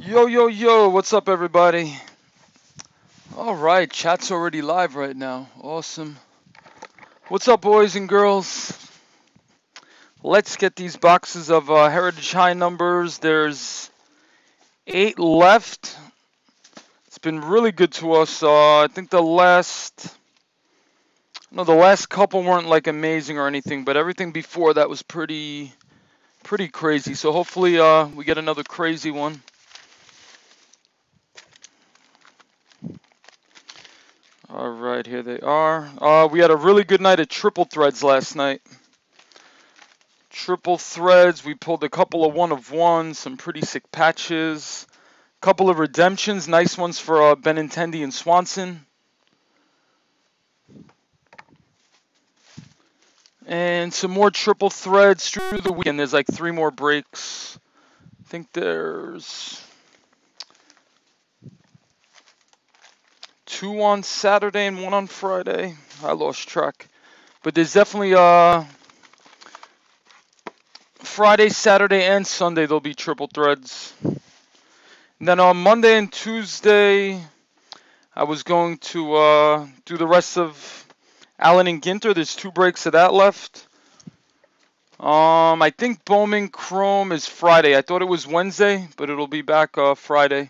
Yo, yo, yo, what's up, everybody? All right, chat's already live right now. Awesome. What's up, boys and girls? Let's get these boxes of Heritage High numbers. There's 8 left. It's been really good to us. I think the last couple weren't like amazing or anything, but everything before that was pretty crazy. So hopefully we get another crazy one. All right, here they are. We had a really good night at Triple Threads last night. Triple Threads, we pulled a couple of 1 of 1, some pretty sick patches. Couple of redemptions, nice ones for Benintendi and Swanson. And some more Triple Threads through the weekend. There's like 3 more breaks. I think there's 2 on Saturday and 1 on Friday. I lost track. But there's definitely Friday, Saturday, and Sunday there'll be Triple Threads. And then on Monday and Tuesday, I was going to do the rest of Allen and Ginter. There's 2 breaks of that left. I think Bowman Chrome is Friday. I thought it was Wednesday, but it'll be back Friday.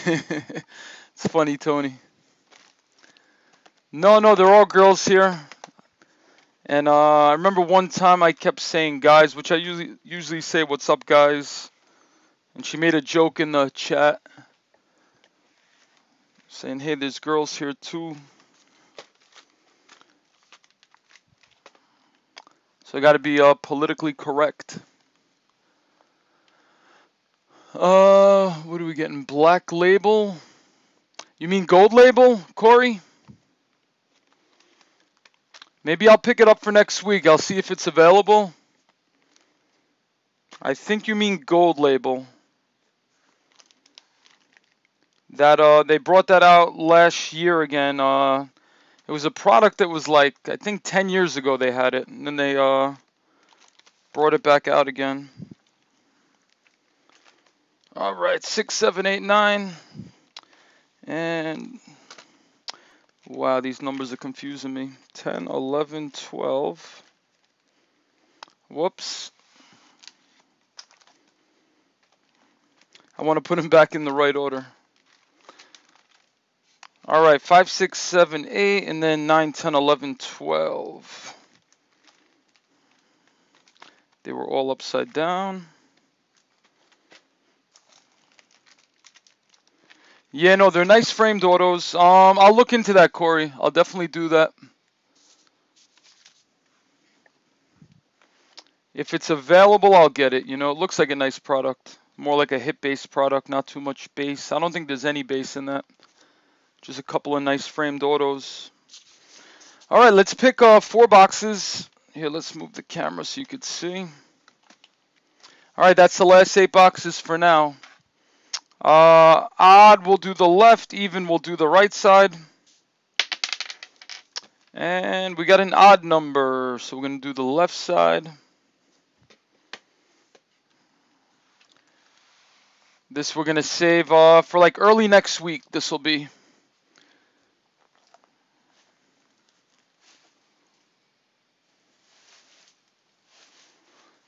It's funny, Tony. No, they're all girls here. And I remember one time I kept saying guys, which I usually say what's up, guys. And she made a joke in the chat saying, hey, there's girls here too. So I got to be politically correct. What are we getting? Black label? You mean gold label, Corey? Maybe I'll pick it up for next week. I'll see if it's available. I think you mean gold label. That they brought that out last year again. It was a product that was like, I think 10 years ago they had it, and then they brought it back out again. All right, 6, 7, 8, 9. And wow, these numbers are confusing me. 10, 11, 12. Whoops. I want to put them back in the right order. All right, 5, 6, 7, 8, and then 9, 10, 11, 12. They were all upside down. Yeah, no, they're nice framed autos. I'll look into that, Corey. I'll definitely do that. If it's available, I'll get it. You know, it looks like a nice product. More like a hip-based product, not too much bass. I don't think there's any bass in that. Just a couple of nice framed autos. All right, let's pick 4 boxes. Here, let's move the camera so you could see. All right, that's the last 8 boxes for now. Odd, we'll do the left. Even, we'll do the right side. And we got an odd number, so we're going to do the left side. This we're going to save for like early next week. This will be.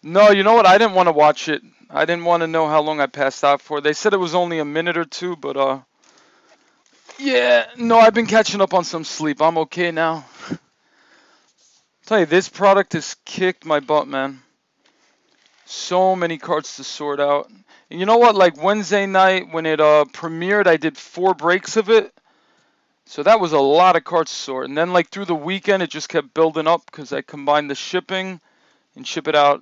No, you know what? I didn't want to watch it. I didn't want to know how long I passed out for. They said it was only a minute or two, but yeah, no, I've been catching up on some sleep. I'm okay now. Tell you, this product has kicked my butt, man. So many cards to sort out. And you know what? Like Wednesday night when it premiered, I did 4 breaks of it. So that was a lot of cards to sort. And then like through the weekend, it just kept building up because I combined the shipping and ship it out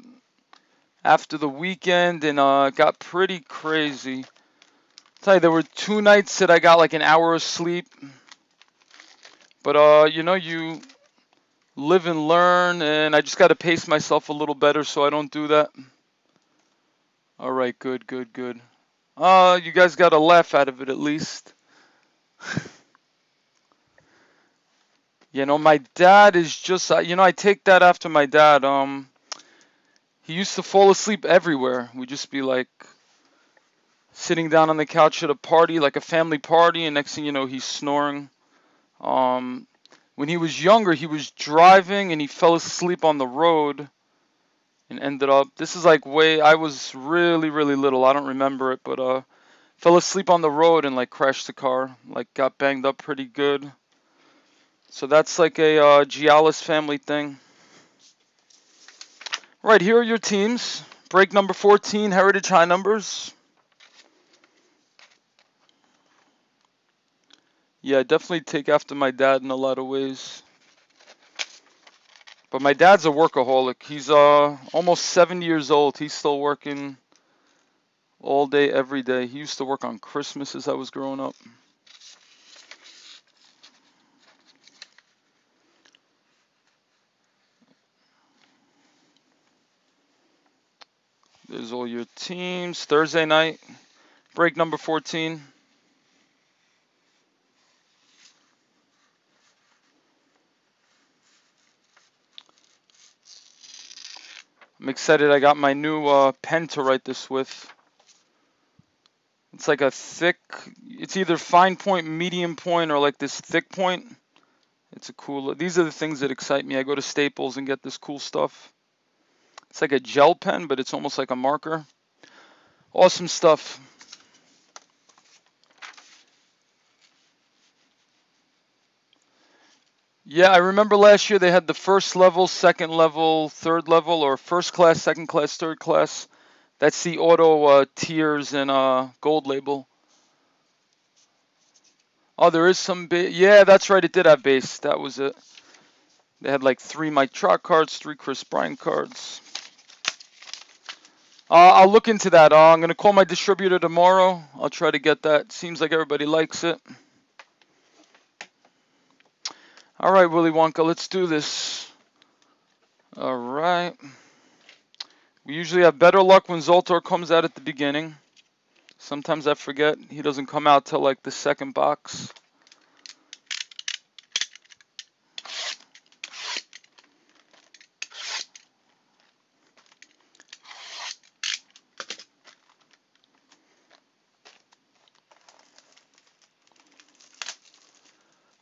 after the weekend, and it got pretty crazy. Tell you, there were 2 nights that I got like an hour of sleep. But you know, you live and learn, and I just got to pace myself a little better so I don't do that. All right, good, good, good. You guys got a laugh out of it at least. You know, my dad is just, you know, I take that after my dad. He used to fall asleep everywhere. We'd just be like sitting down on the couch at a party, like a family party, and next thing you know, he's snoring. When he was younger, he was driving and he fell asleep on the road and ended up, this is like I was really, really little. I don't remember it, but fell asleep on the road and like crashed the car, like got banged up pretty good. So that's like a Gialis family thing. Right, here are your teams. Break number 14, Heritage High Numbers. Yeah, I definitely take after my dad in a lot of ways. But my dad's a workaholic. He's almost 70 years old. He's still working all day, every day. He used to work on Christmas as I was growing up. There's all your teams. Thursday night, break number 14. I'm excited I got my new pen to write this with. It's like a thick, it's either fine point, medium point, or like this thick point. It's a cool, these are the things that excite me. I go to Staples and get this cool stuff. It's like a gel pen, but it's almost like a marker. Awesome stuff. Yeah, I remember last year they had the first level, second level, third level, or first class, second class, third class. That's the auto tiers and gold label. Oh, there is some base. Yeah, that's right. It did have base. That was it. They had like 3 Mike Trout cards, 3 Chris Bryant cards. I'll look into that. I'm gonna call my distributor tomorrow. I'll try to get that. Seems like everybody likes it. All right, Willy Wonka, let's do this. All right. We usually have better luck when Zoltar comes out at the beginning. Sometimes I forget he doesn't come out till like the second box.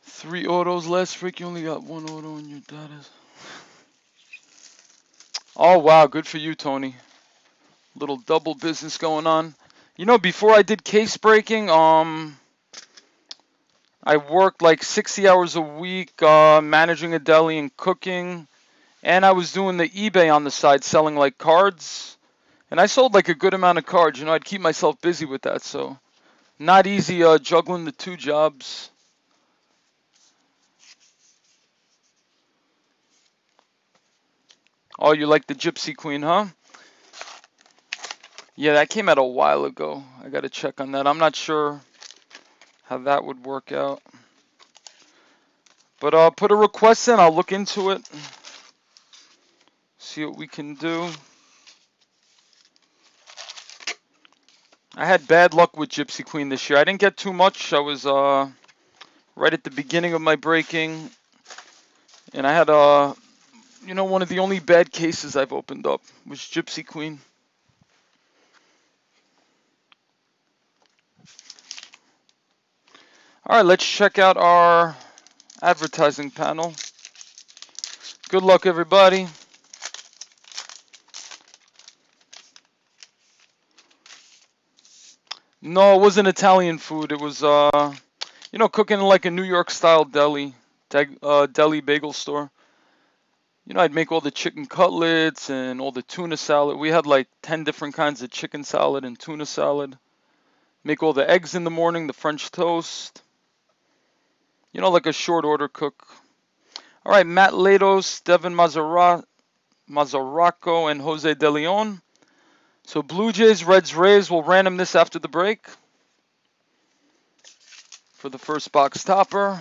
Three autos last freak. You only got one auto in your data. Oh wow, good for you, Tony. Little double business going on. You know, before I did case breaking, I worked like 60 hours a week, managing a deli and cooking, and I was doing the eBay on the side, selling like cards, and I sold like a good amount of cards. You know, I'd keep myself busy with that, so not easy juggling the two jobs. Oh, you like the Gypsy Queen, huh? Yeah, that came out a while ago. I gotta check on that. I'm not sure how that would work out. But put a request in. I'll look into it. See what we can do. I had bad luck with Gypsy Queen this year. I didn't get too much. I was right at the beginning of my breaking, and I had you know, one of the only bad cases I've opened up was Gypsy Queen. All right, let's check out our advertising panel. Good luck, everybody. No, it wasn't Italian food. It was, you know, cooking in like a New York style deli, deli bagel store. You know, I'd make all the chicken cutlets and all the tuna salad. We had like 10 different kinds of chicken salad and tuna salad. Make all the eggs in the morning, the French toast. You know, like a short order cook. All right, Matt Latos, Devin Mazzaraco, and Jose De Leon. So Blue Jays, Reds, Rays. We'll random this after the break for the first box topper.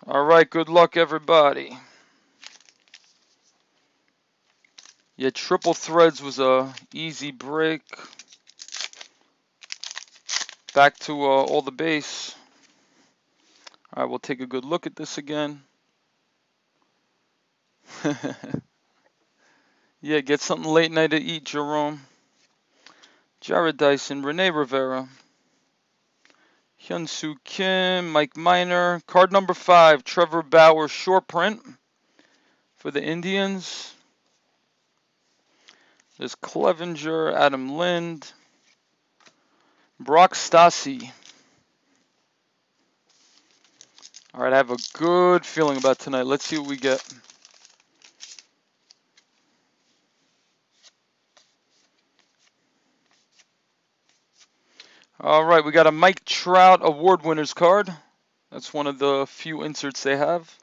All right, good luck, everybody. Yeah, triple threads was a easy break. Back to all the base. All right, we'll take a good look at this again. Yeah, get something late night to eat, Jerome. Jared Dyson, Rene Rivera, Hyun-Soo Kim, Mike Minor. Card number 5, Trevor Bauer, short print for the Indians. There's Clevenger, Adam Lind, Brock Stassi. All right, I have a good feeling about tonight. Let's see what we get. All right, we got a Mike Trout Award Winners card. That's one of the few inserts they have.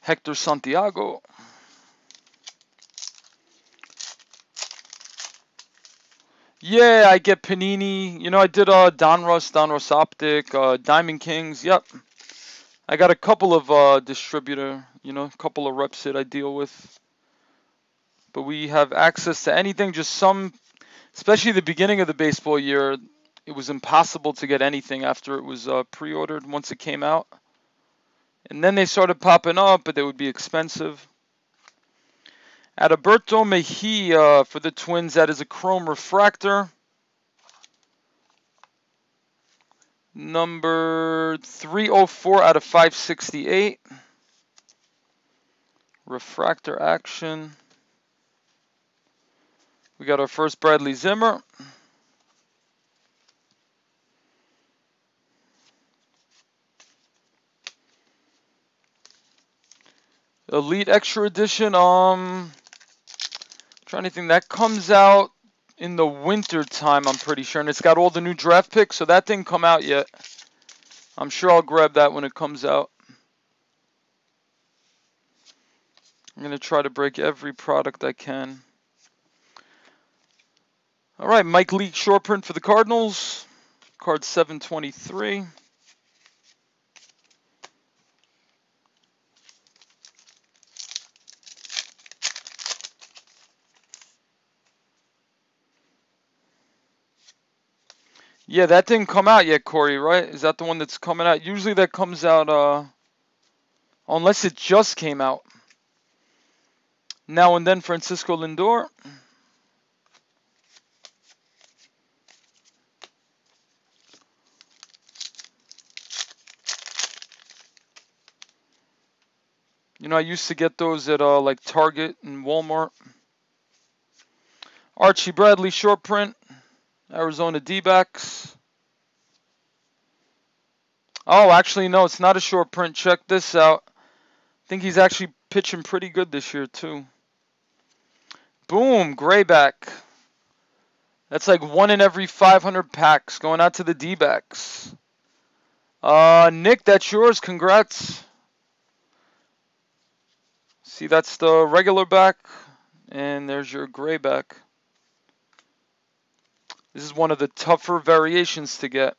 Hector Santiago. Yeah, I get Panini. You know, I did Donruss Optic, Diamond Kings. Yep. I got a couple of distributor, you know, a couple of reps that I deal with. But we have access to anything, just some, especially the beginning of the baseball year, it was impossible to get anything after it was pre-ordered once it came out. And then they started popping up, but they would be expensive. Adalberto Mejia for the Twins, that is a chrome refractor. Number 304 out of 568. Refractor action. We got our first Bradley Zimmer. Elite Extra Edition. Trying to think, that comes out in the winter time, I'm pretty sure. And it's got all the new draft picks, so that didn't come out yet. I'm sure I'll grab that when it comes out. I'm going to try to break every product I can. All right, Mike Leake short print for the Cardinals. Card 723. Yeah, that didn't come out yet, Corey, right? Is that the one that's coming out? Usually that comes out, unless it just came out. Now and then, Francisco Lindor. You know, I used to get those at like Target and Walmart. Archie Bradley short print, Arizona D-backs. Oh, actually, no, it's not a short print. Check this out. I think he's actually pitching pretty good this year, too. Boom, Grayback. That's like 1 in every 500 packs going out to the D-backs. Nick, that's yours. Congrats. See, that's the regular back, and there's your Grayback. This is one of the tougher variations to get.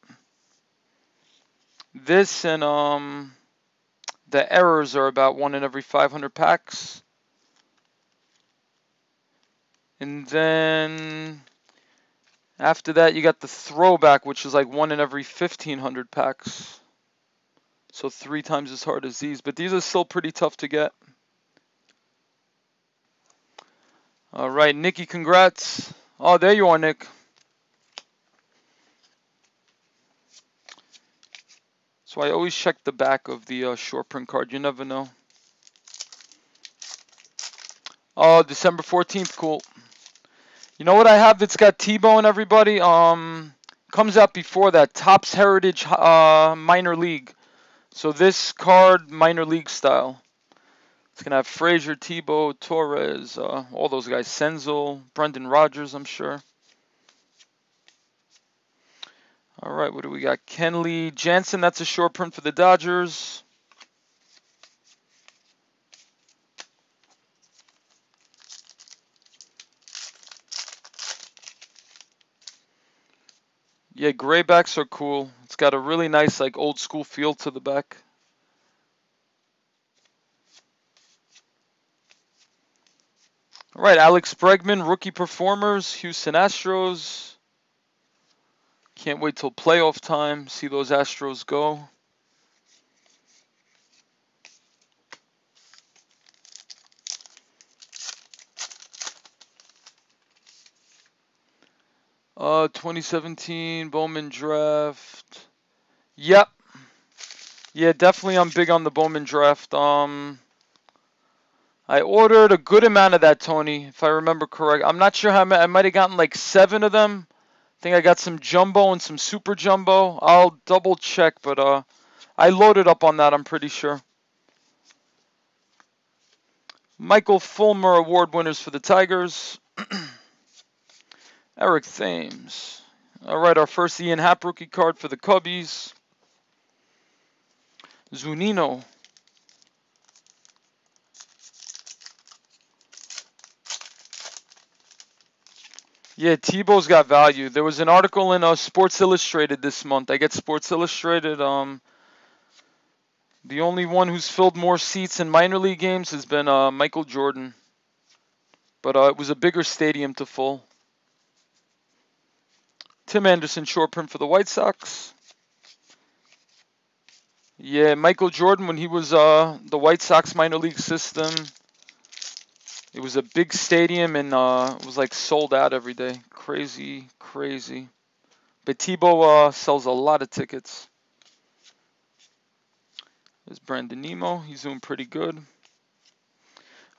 This and the errors are about 1 in every 500 packs. And then after that, you got the throwback, which is like 1 in every 1,500 packs. So 3 times as hard as these. But these are still pretty tough to get. All right, Nicky, congrats. Oh, there you are, Nick. So I always check the back of the short print card. You never know. Oh, December 14th, cool. You know what I have that's got T-Bone, everybody? Comes out before that. Topps Heritage Minor League. So this card, minor league style. It's going to have Frazier, Tebow, Torres, all those guys. Senzel, Brendan Rodgers, I'm sure. All right, what do we got? Kenley Jansen, that's a short print for the Dodgers. Yeah, graybacks are cool. It's got a really nice, like, old school feel to the back. All right, Alex Bregman, rookie performers, Houston Astros. Can't wait till playoff time, see those Astros go. Uh, 2017 Bowman draft. Yep. Yeah, definitely I'm big on the Bowman draft. I ordered a good amount of that, Tony, if I remember correct. I'm not sure how many. I might have gotten like 7 of them. I think I got some jumbo and some super jumbo. I'll double check, but I loaded up on that, I'm pretty sure. Michael Fulmer award winners for the Tigers. Eric Thames. All right, our first Ian Happ rookie card for the Cubbies. Zunino. Yeah, Tebow's got value. There was an article in Sports Illustrated this month. I get Sports Illustrated. The only one who's filled more seats in minor league games has been Michael Jordan. But it was a bigger stadium to full. Tim Anderson short print for the White Sox. Yeah, Michael Jordan, when he was the White Sox minor league system, it was a big stadium and it was like sold out every day. Crazy, crazy. But Tebow sells a lot of tickets. There's Brandon Nemo. He's doing pretty good.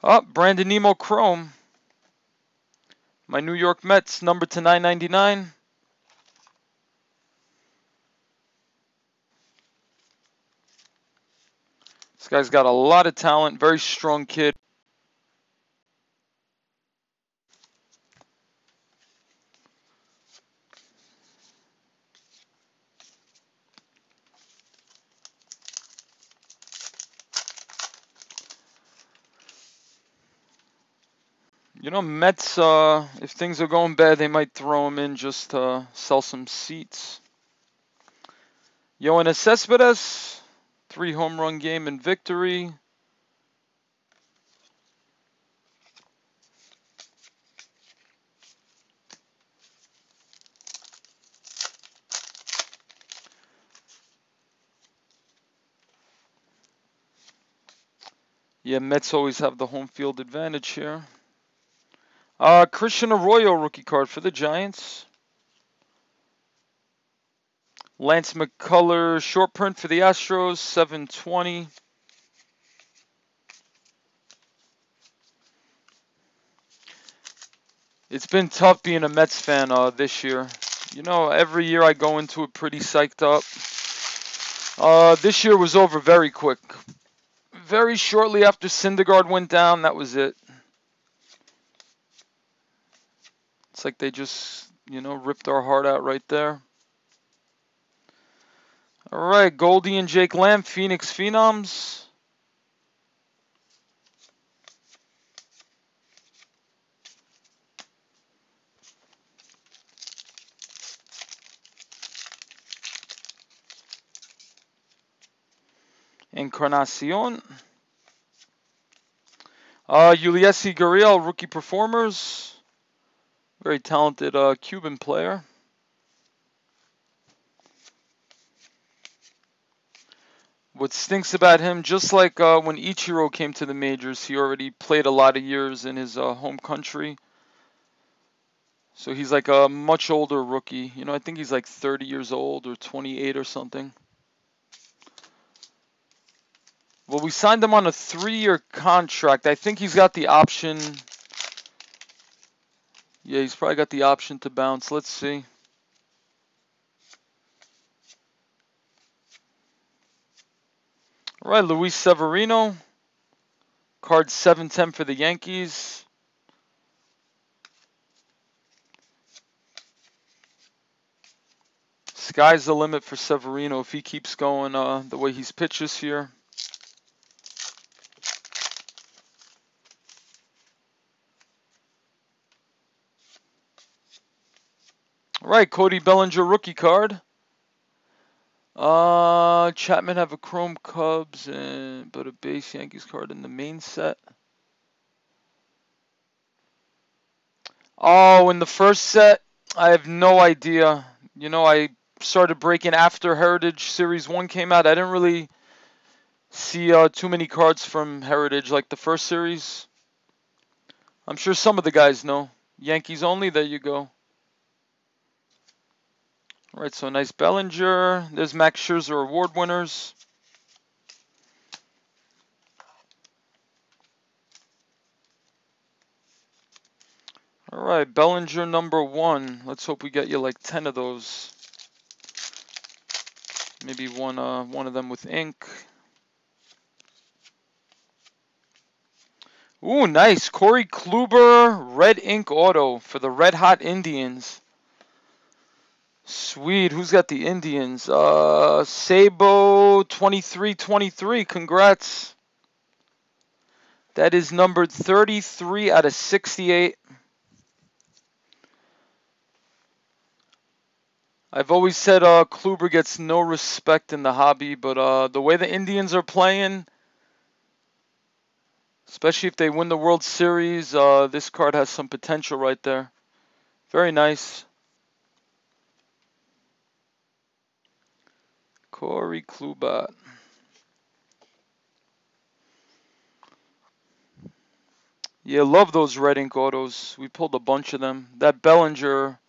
Oh, Brandon Nemo Chrome. My New York Mets, number to 999. This guy's got a lot of talent. Very strong kid. You know, Mets, if things are going bad, they might throw him in just to sell some seats. Yoenis Cespedes, 3 home run game and victory. Yeah, Mets always have the home field advantage here. Christian Arroyo rookie card for the Giants. Lance McCullers short print for the Astros, 720. It's been tough being a Mets fan this year. You know, every year I go into it pretty psyched up. This year was over very quick. Very shortly after Syndergaard went down, that was it. It's like they just, ripped our heart out right there. All right, Goldie and Jake Lamb, Phoenix Phenoms. Encarnacion. Yulieski Gurriel, rookie performers. Very talented Cuban player. What stinks about him, just like when Ichiro came to the majors, he already played a lot of years in his home country. So he's like a much older rookie. I think he's like 30 years old or 28 or something. Well, we signed him on a 3-year contract. I think he's got the option. Yeah, he's probably got the option to bounce. Let's see. All right, Luis Severino. Card 710 for the Yankees. Sky's the limit for Severino if he keeps going the way he's pitched this year. All right, Cody Bellinger rookie card. Chapman have a Chrome Cubs but a base Yankees card in the main set. Oh, in the first set, I have no idea. I started breaking after Heritage Series 1 came out. I didn't really see too many cards from Heritage like the first series. I'm sure some of the guys know. Yankees only, there you go. All right, so nice Bellinger. There's Max Scherzer award winners. All right, Bellinger number 1. Let's hope we get you like 10 of those. Maybe one of them with ink. Ooh, nice. Corey Kluber, red ink auto for the Red Hot Indians. Sweet. Who's got the Indians? Sabo 2323. Congrats. That is numbered 33 out of 68. I've always said Kluber gets no respect in the hobby, but the way the Indians are playing, especially if they win the World Series, this card has some potential right there. Very nice. Corey Kluber. Yeah, love those red ink autos. We pulled a bunch of them. That Bellinger,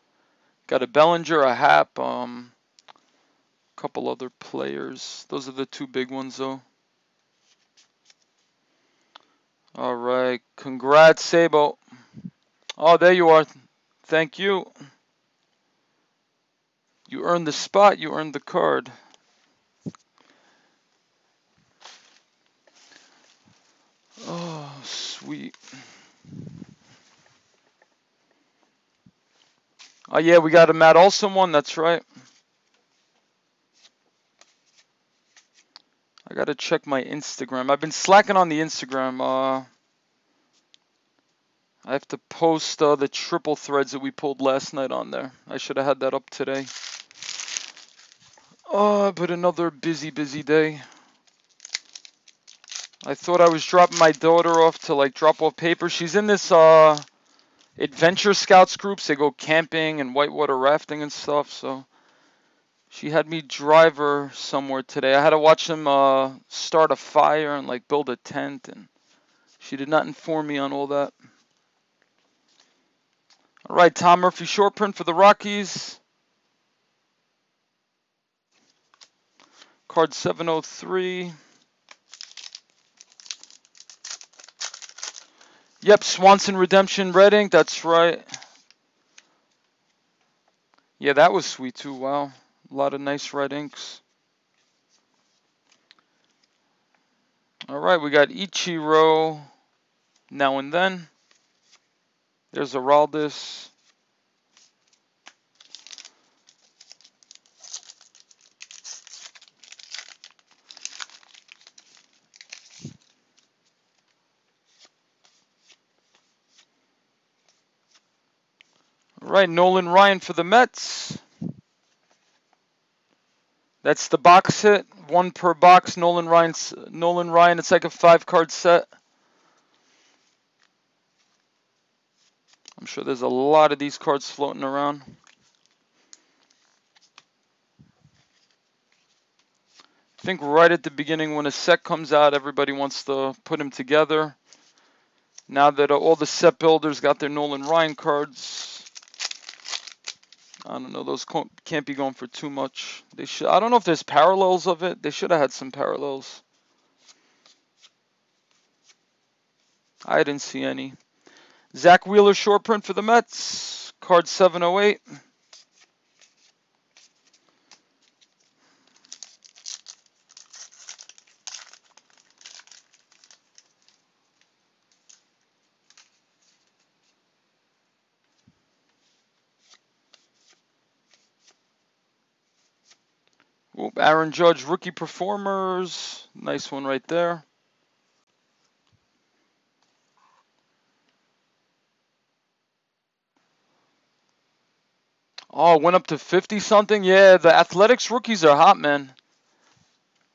got a Bellinger, a Happ, couple other players. Those are the 2 big ones, though. All right, congrats, Sabo. Oh, there you are. Thank you. You earned the spot. You earned the card. Oh, sweet. Oh, yeah, we got a Matt Olson one. That's right. I got to check my Instagram. I've been slacking on the Instagram. I have to post the triple threads that we pulled last night on there. I should have had that up today. But another busy day. I thought I was dropping my daughter off to like drop off paper. She's in this Adventure Scouts groups. They go camping and whitewater rafting and stuff. So she had me drive her somewhere today. I had to watch them start a fire and like build a tent, and she did not inform me on all that. All right, Tom Murphy short print for the Rockies. Card 703. Yep, Swanson Redemption red ink. That's right. Yeah, that was sweet too. Wow. A lot of nice red inks. All right, we got Ichiro now and then. There's Araldis. All right, Nolan Ryan for the Mets. That's the box hit. One per box. Nolan Ryan. It's like a 5-card set. I'm sure there's a lot of these cards floating around. I think right at the beginning when a set comes out, everybody wants to put them together. Now that all the set builders got their Nolan Ryan cards, I don't know, those can't be going for too much. They should. I don't know if there's parallels of it. They should have had some parallels. I didn't see any. Zach Wheeler short print for the Mets. Card 708. Oop, Aaron Judge rookie performers. Nice one right there. Oh, went up to 50 something. Yeah, the Athletics rookies are hot, man.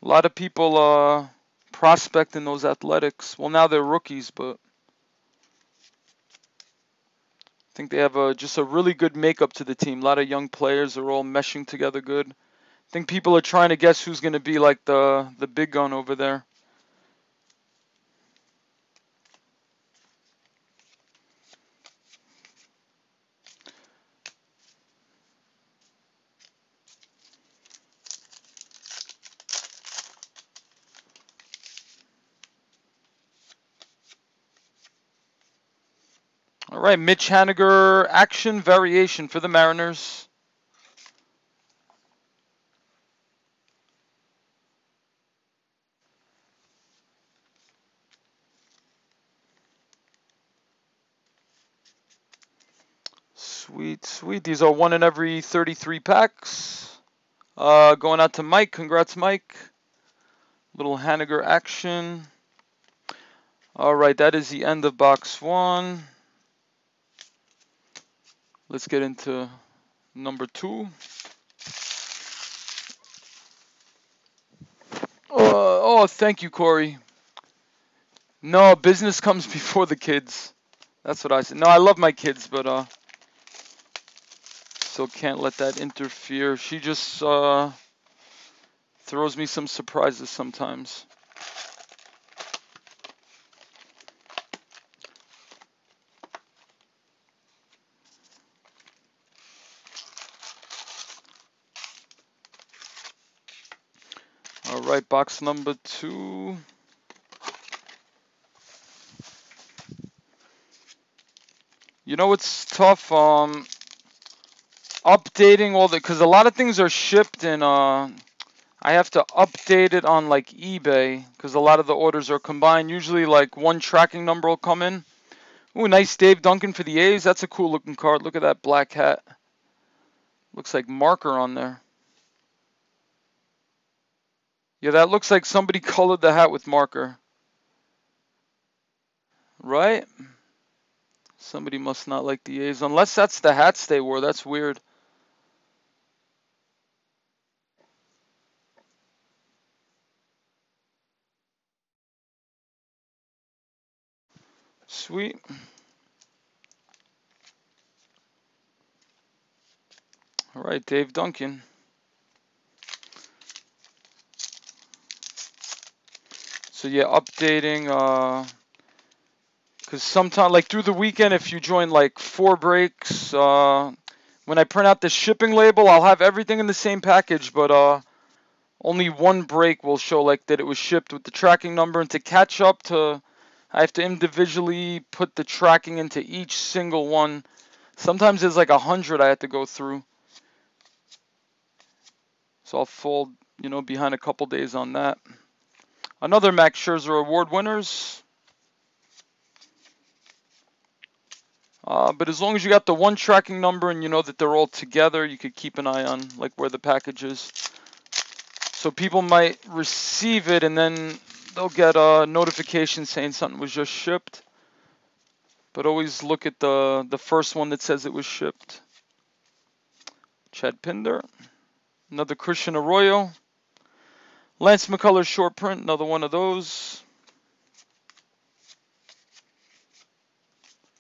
A lot of people prospecting those Athletics. Well, now they're rookies, but I think they have just a really good makeup to the team. A lot of young players are all meshing together good. I think people are trying to guess who's going to be like the big gun over there. All right, Mitch Haniger action variation for the Mariners. Sweet, sweet. These are 1 in every 33 packs. Going out to Mike. Congrats, Mike. Little Haniger action. All right, that is the end of box 1. Let's get into number 2. Oh, thank you, Corey. No, business comes before the kids. That's what I said. No, I love my kids, but still can't let that interfere. She just throws me some surprises sometimes. All right, box number 2. You know it's tough updating all because a lot of things are shipped and I have to update it on like eBay because a lot of the orders are combined. Usually like one tracking number will come in. Ooh, nice Dave Duncan for the A's. That's a cool looking card. Look at that black hat. Looks like marker on there. Yeah, that looks like somebody colored the hat with marker. Right? Somebody must not like the A's. Unless that's the hats they wore. That's weird. Sweet. All right, Dave Duncan. So yeah, updating. Because sometimes, like through the weekend, if you join like 4 breaks, when I print out the shipping label, I'll have everything in the same package, but only 1 break will show like that it was shipped with the tracking number. And to catch up to, I have to individually put the tracking into each single one. Sometimes there's like 100 I have to go through. So I'll fall, behind a couple days on that. Another Max Scherzer Award winners. But as long as you got the 1 tracking number and you know that they're all together, you could keep an eye on like where the package is. So people might receive it and then they'll get a notification saying something was just shipped. But always look at the first one that says it was shipped. Chad Pinder. Another Christian Arroyo. Lance McCullers short print. Another one of those.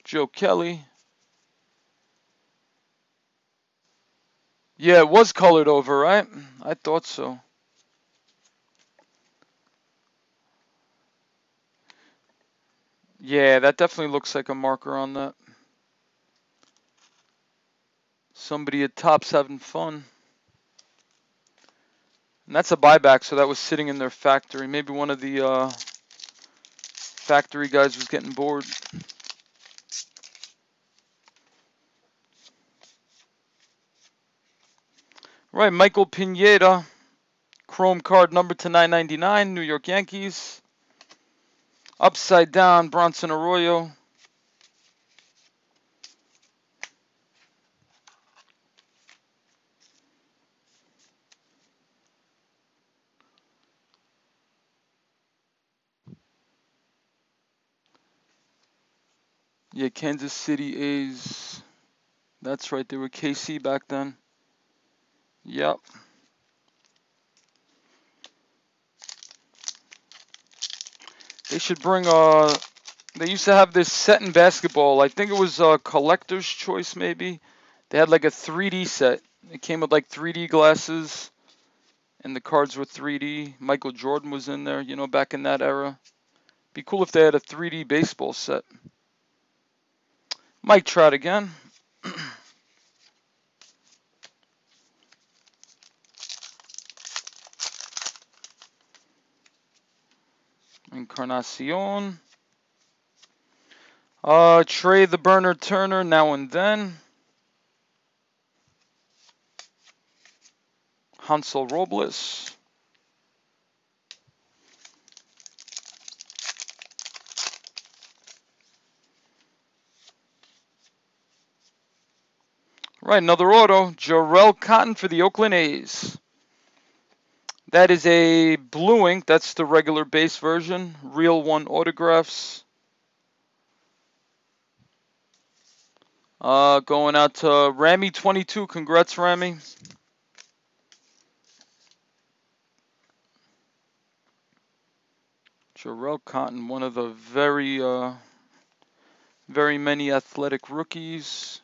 Joe Kelly. Yeah, it was colored over, right? I thought so. Yeah, that definitely looks like a marker on that. Somebody at Topps having fun. And that's a buyback, so that was sitting in their factory. Maybe one of the factory guys was getting bored. Right, Michael Pineda. Chrome card number to 999, New York Yankees. Upside down, Bronson Arroyo. Yeah, Kansas City A's. That's right, they were KC back then. Yep. They should bring they used to have this set in basketball. I think it was a collector's choice maybe. They had like a 3D set. It came with like 3D glasses and the cards were 3D. Michael Jordan was in there, back in that era. Be cool if they had a 3D baseball set. Mike Trout again. Encarnacion. Trey the Burner Turner now and then. Hansel Robles. Right, another auto. Jarrell Cotton for the Oakland A's. That is a blue ink. That's the regular base version. Real One autographs. Going out to Ramy22. Congrats, Ramy. Jarrell Cotton, one of the very many athletic rookies.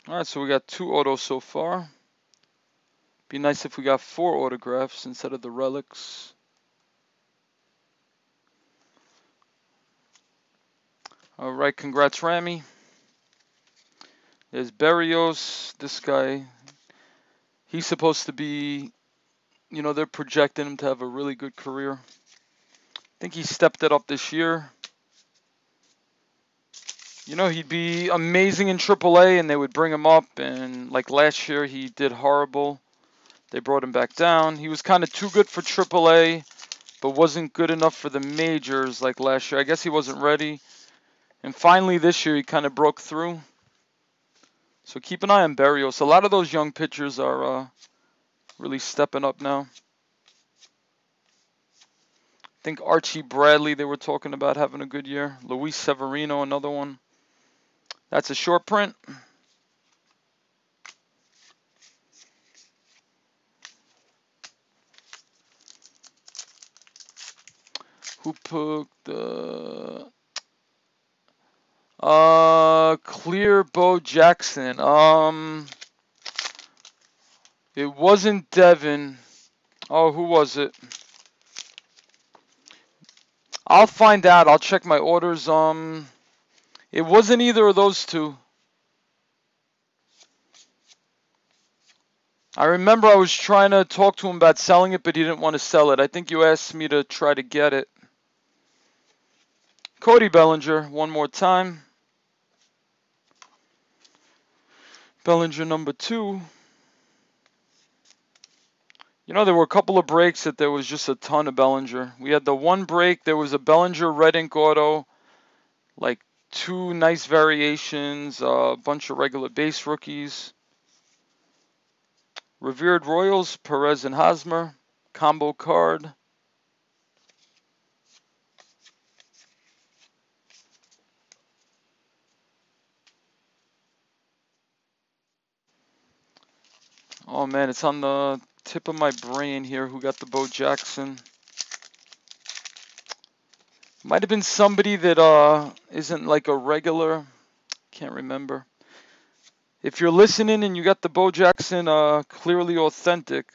All right, so we got 2 autos so far. Be nice if we got 4 autographs instead of the relics. All right, congrats, Ramy. There's Berrios. This guy, he's supposed to be, they're projecting him to have a really good career. I think he stepped it up this year. He'd be amazing in AAA, and they would bring him up. And like last year, he did horrible. They brought him back down. He was kind of too good for AAA, but wasn't good enough for the majors like last year. I guess he wasn't ready. And finally this year, he kind of broke through. So keep an eye on Berrios. A lot of those young pitchers are really stepping up now. think Archie Bradley, they were talking about having a good year. Luis Severino, another one. That's a short print. Who put the clear Bo Jackson? It wasn't Devin. Oh, who was it? I'll find out. I'll check my orders. It wasn't either of those two. I remember I was trying to talk to him about selling it, but he didn't want to sell it. I think you asked me to try to get it. Cody Bellinger, one more time. Bellinger number 2. You know, there were a couple of breaks that there was just a ton of Bellinger. We had the one break, there was a Bellinger red ink auto, like 2 nice variations, a bunch of regular base rookies. Revered Royals, Perez and Hosmer, combo card. Oh man, it's on the tip of my brain here who got the Bo Jackson. Might have been somebody that isn't like a regular. Can't remember. If you're listening and you got the Bo Jackson clearly authentic.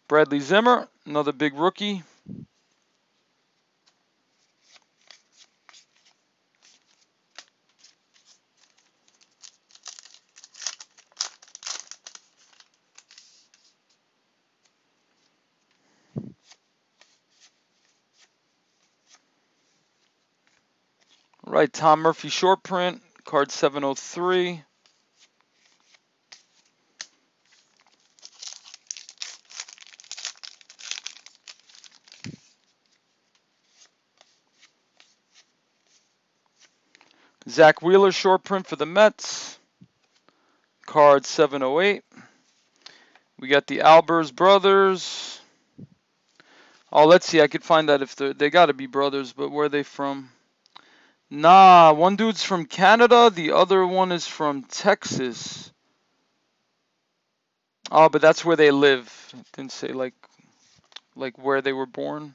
Bradley Zimmer, another big rookie. Right, Tom Murphy short print, card 703. Zach Wheeler short print for the Mets, card 708. We got the Albers brothers. Oh, let's see. I could find that if they got to be brothers, but where are they from? Nah, one dude's from Canada, the other one is from Texas. Oh, but that's where they live. It didn't say like where they were born.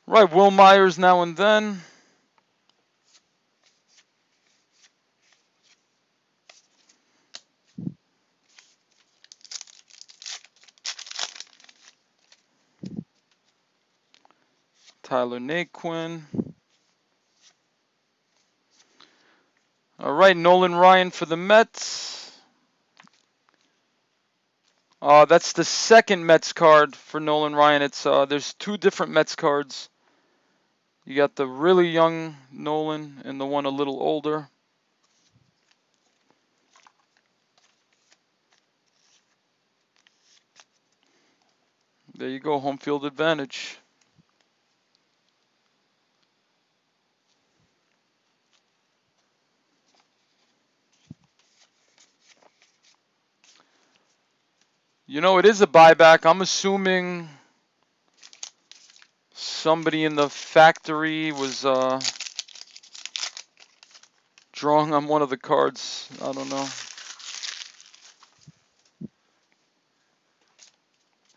Right, Will Myers now and then. Tyler Naquin. All right, Nolan Ryan for the Mets. That's the second Mets card for Nolan Ryan. It's there's 2 different Mets cards. You got the really young Nolan and the one a little older. There you go, home field advantage. You know, it is a buyback. I'm assuming somebody in the factory was drawing on one of the cards. I don't know.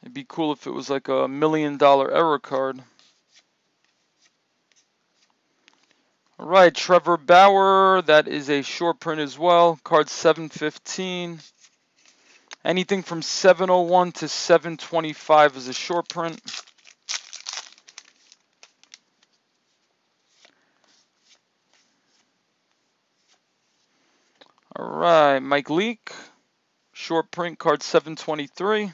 It'd be cool if it was like a $1 million error card. All right, Trevor Bauer. That is a short print as well. Card 715. Anything from 701 to 725 is a short print. All right, Mike Leake. Short print, card 723.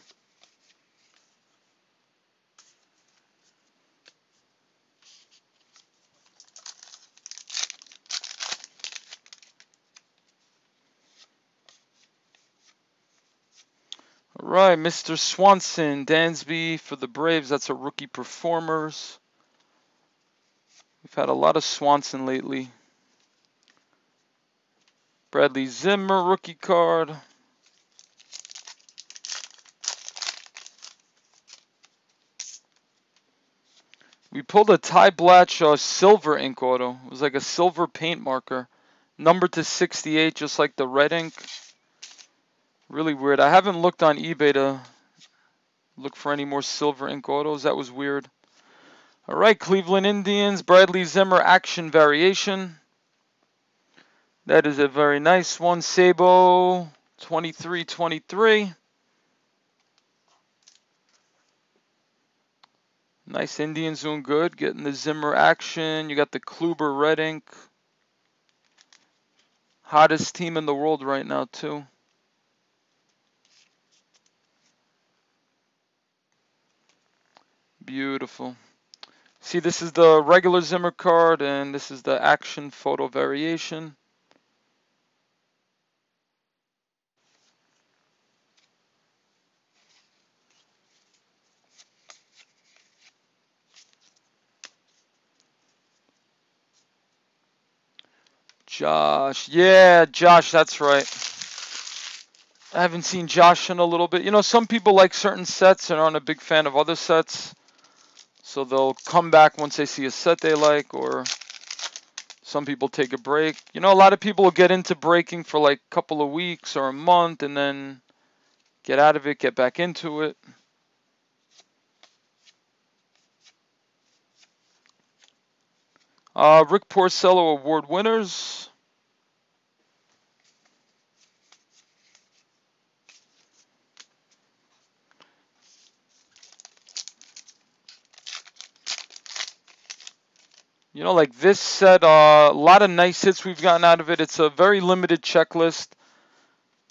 All right, Mr. Swanson, Dansby for the Braves. That's a rookie performers. We've had a lot of Swanson lately. Bradley Zimmer, rookie card. We pulled a Ty Blatch silver ink auto. It was like a silver paint marker. Numbered to 68, just like the red ink. Really weird. I haven't looked on eBay to look for any more silver ink autos. That was weird. All right, Cleveland Indians, Bradley Zimmer action variation. That is a very nice one. Sabo, 23-23. Nice Indians doing good. Getting the Zimmer action. You got the Kluber red ink. Hottest team in the world right now, too. Beautiful. See, this is the regular Zimmer card, and this is the action photo variation. Josh. Yeah, Josh, that's right. I haven't seen Josh in a little bit. You know, some people like certain sets and aren't a big fan of other sets. So they'll come back once they see a set they like, or some people take a break. You know, a lot of people will get into breaking for like a couple of weeks or a month and then get out of it, get back into it. Rick Porcello Award winners. You know, like this set, a lot of nice hits we've gotten out of it. It's a very limited checklist.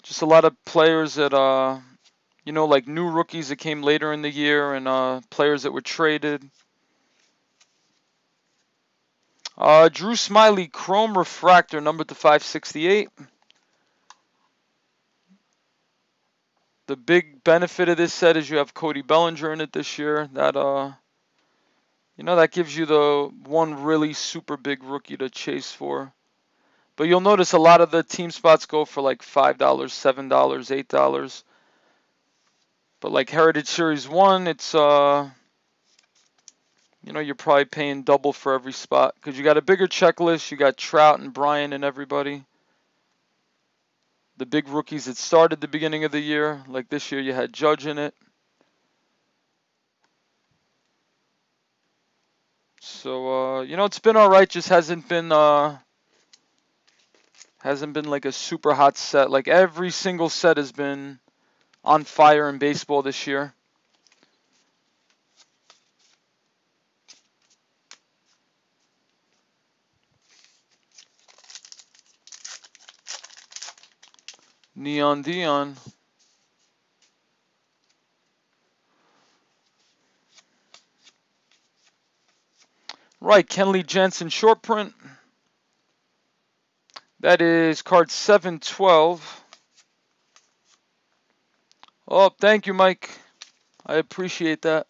Just a lot of players that, you know, like new rookies that came later in the year and players that were traded. Drew Smiley, Chrome Refractor, numbered to 568. The big benefit of this set is you have Cody Bellinger in it this year. That, you know, that gives you the one really super big rookie to chase for. But you'll notice a lot of the team spots go for like $5, $7, $8. But like Heritage Series 1, it's, you know, you're probably paying double for every spot. Because you got a bigger checklist. You got Trout and Bryant and everybody. The big rookies that started the beginning of the year. Like this year you had Judge in it. So, you know, it's been alright. Just hasn't been like a super hot set. Like every single set has been on fire in baseball this year. Neon Dion. Right, Kenley Jansen short print. That is card 712. Oh, thank you, Mike. I appreciate that.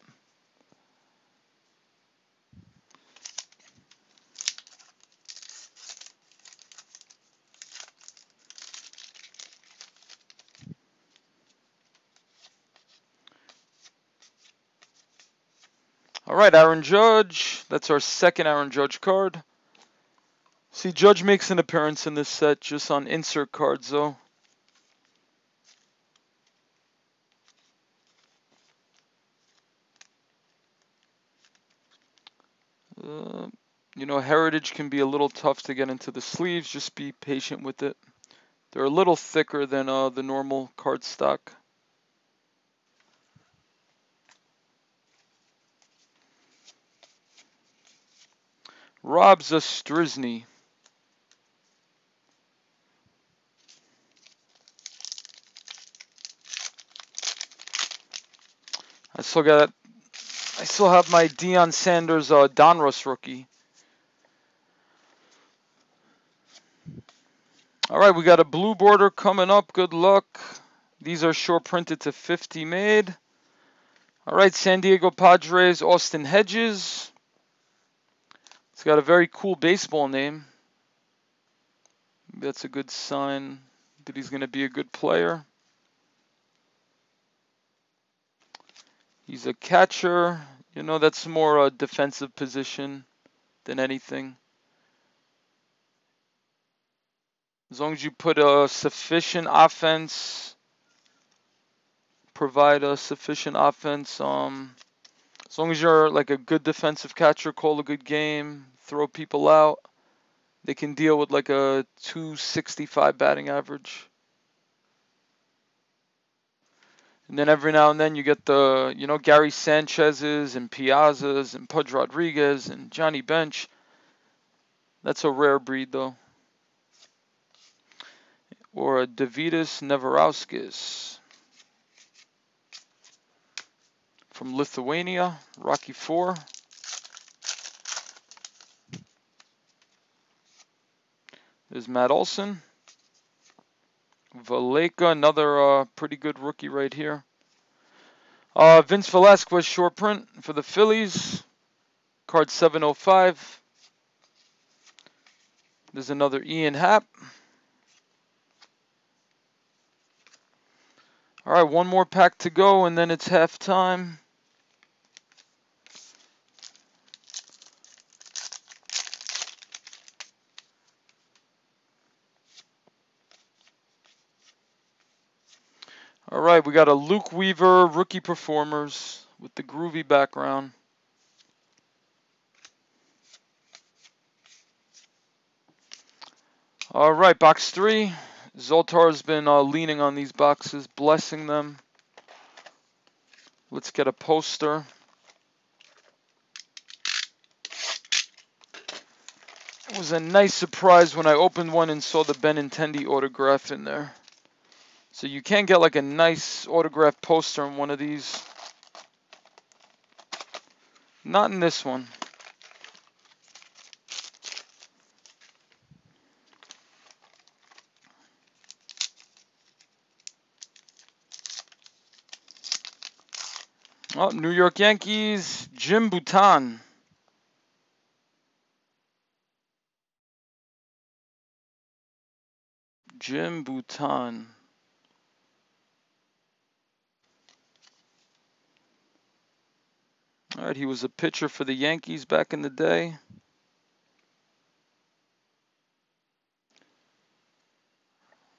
All right, Aaron Judge. That's our second Aaron Judge card. See, Judge makes an appearance in this set just on insert cards, though. You know, Heritage can be a little tough to get into the sleeves. Just be patient with it. They're a little thicker than the normal card stock. Rob Zastryzny. I still have my Deion Sanders Donruss rookie. All right, we got a blue border coming up. Good luck. These are short printed to 50 made. All right, San Diego Padres, Austin Hedges. It's got a very cool baseball name. That's a good sign that he's going to be a good player. He's a catcher. You know, that's more a defensive position than anything. As long as you put a sufficient offense, provide a sufficient offense, as long as you're like a good defensive catcher, call a good game, throw people out, they can deal with like a 265 batting average. And then every now and then you get the, you know, Gary Sanchez's and Piazza's and Pudge Rodriguez and Johnny Bench. That's a rare breed though. Or a Davidas Neverauskas from Lithuania, Rocky 4. There's Matt Olson. Valleca, another pretty good rookie right here. Vince Velasquez short print for the Phillies. Card 705. There's another Ian Happ. All right, one more pack to go, and then it's halftime. All right, we got a Luke Weaver Rookie Performers with the groovy background. All right, box 3. Zoltar's been leaning on these boxes, blessing them. Let's get a poster. It was a nice surprise when I opened one and saw the Benintendi autograph in there. So you can get like a nice autograph poster in one of these. Not in this one. Oh, New York Yankees, Jim Bouton. Jim Bouton. All right, he was a pitcher for the Yankees back in the day.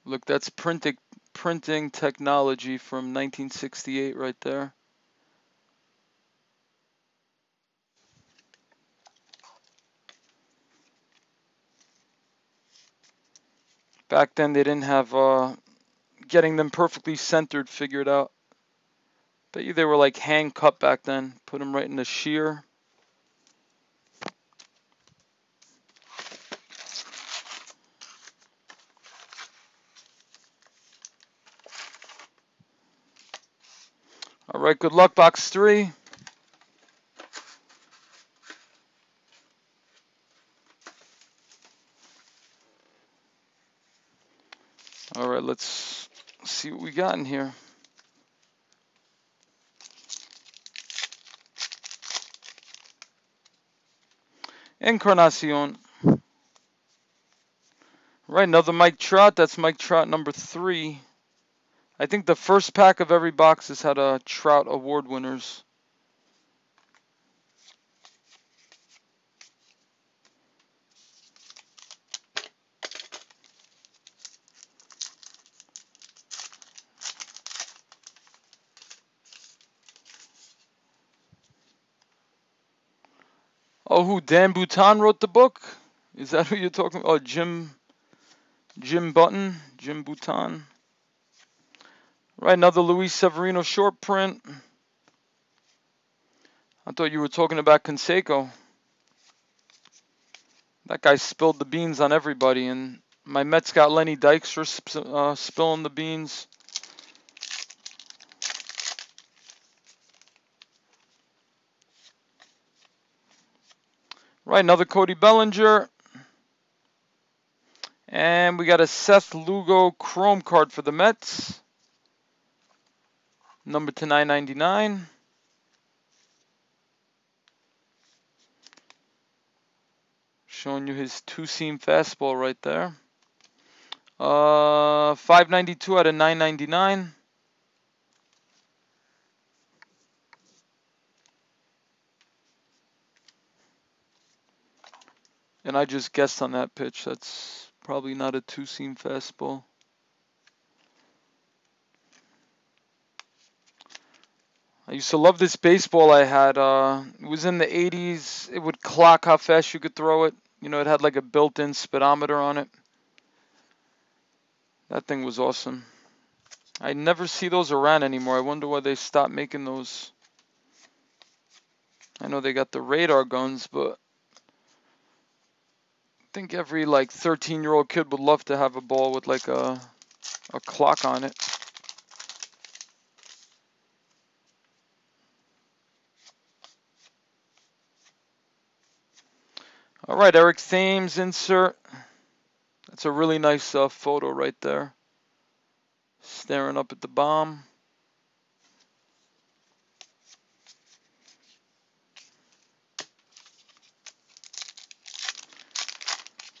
Look, that's printing technology from 1968 right there. Back then, they didn't have getting them perfectly centered figured out. Bet you they were like hand cut back then. Put them right in the shear. All right, good luck, box 3. All right, let's see what we got in here. Encarnacion. Right, another Mike Trout. That's Mike Trout number 3. I think the first pack of every box has had a Trout Award winners. Oh, who? Dan Bouton wrote the book? Is that who you're talking about? Oh, Jim Button, Jim Bouton. Right, another Luis Severino short print. I thought you were talking about Canseco. That guy spilled the beans on everybody, and my Mets got Lenny Dykstra spilling the beans. Right, another Cody Bellinger. And we got a Seth Lugo Chrome card for the Mets. Number to 999. Showing you his two-seam fastball right there. 592 out of 999. And I just guessed on that pitch. That's probably not a two-seam fastball. I used to love this baseball I had. It was in the 80s. It would clock how fast you could throw it. You know, it had like a built-in speedometer on it. That thing was awesome. I never see those around anymore. I wonder why they stopped making those. I know they got the radar guns, but I think every like 13-year-old kid would love to have a ball with like a clock on it. All right, Eric Thames insert. That's a really nice photo right there. Staring up at the bomb.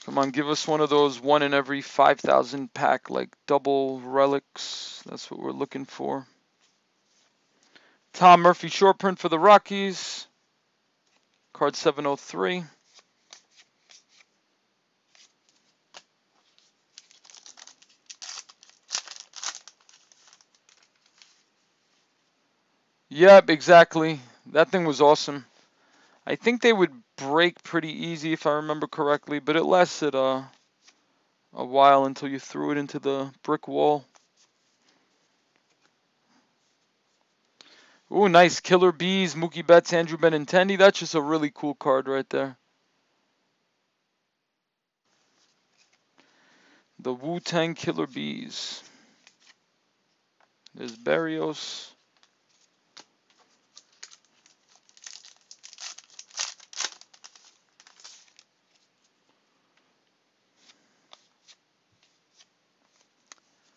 Come on, give us one of those 1 in every 5,000 pack, like double relics. That's what we're looking for. Tom Murphy short print for the Rockies. Card 703. Yep, exactly. That thing was awesome. I think they would break pretty easy if I remember correctly, but it lasted a while until you threw it into the brick wall. Ooh, nice. Killer Bees, Mookie Betts, Andrew Benintendi. That's just a really cool card right there. The Wu-Tang Killer Bees. There's Barrios.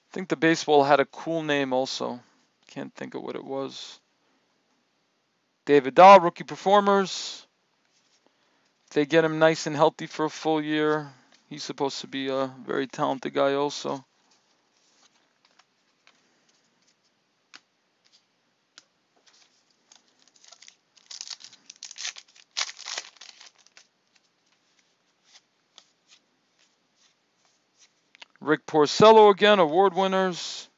I think the baseball had a cool name also. Can't think of what it was. David Dahl, rookie performers. If they get him nice and healthy for a full year, he's supposed to be a very talented guy also. Rick Porcello again, award winners.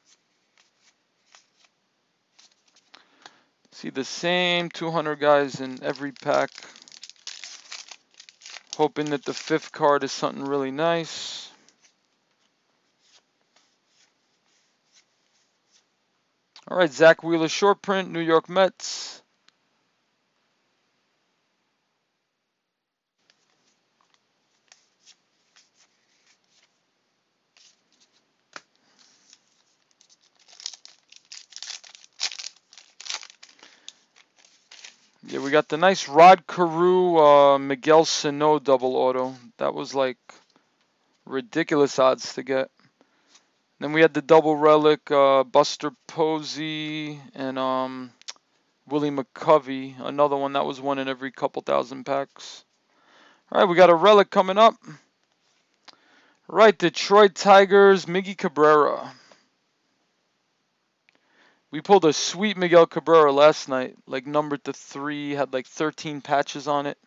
See the same 200 guys in every pack. Hoping that the 5th card is something really nice. All right, Zach Wheeler short print, New York Mets. Yeah, we got the nice Rod Carew, Miguel Sano double auto. That was like ridiculous odds to get. Then we had the double relic, Buster Posey and Willie McCovey. Another one that was 1 in every couple thousand packs. All right, we got a relic coming up. All right, Detroit Tigers, Miggy Cabrera. We pulled a sweet Miguel Cabrera last night, like numbered to 3, had like 13 patches on it.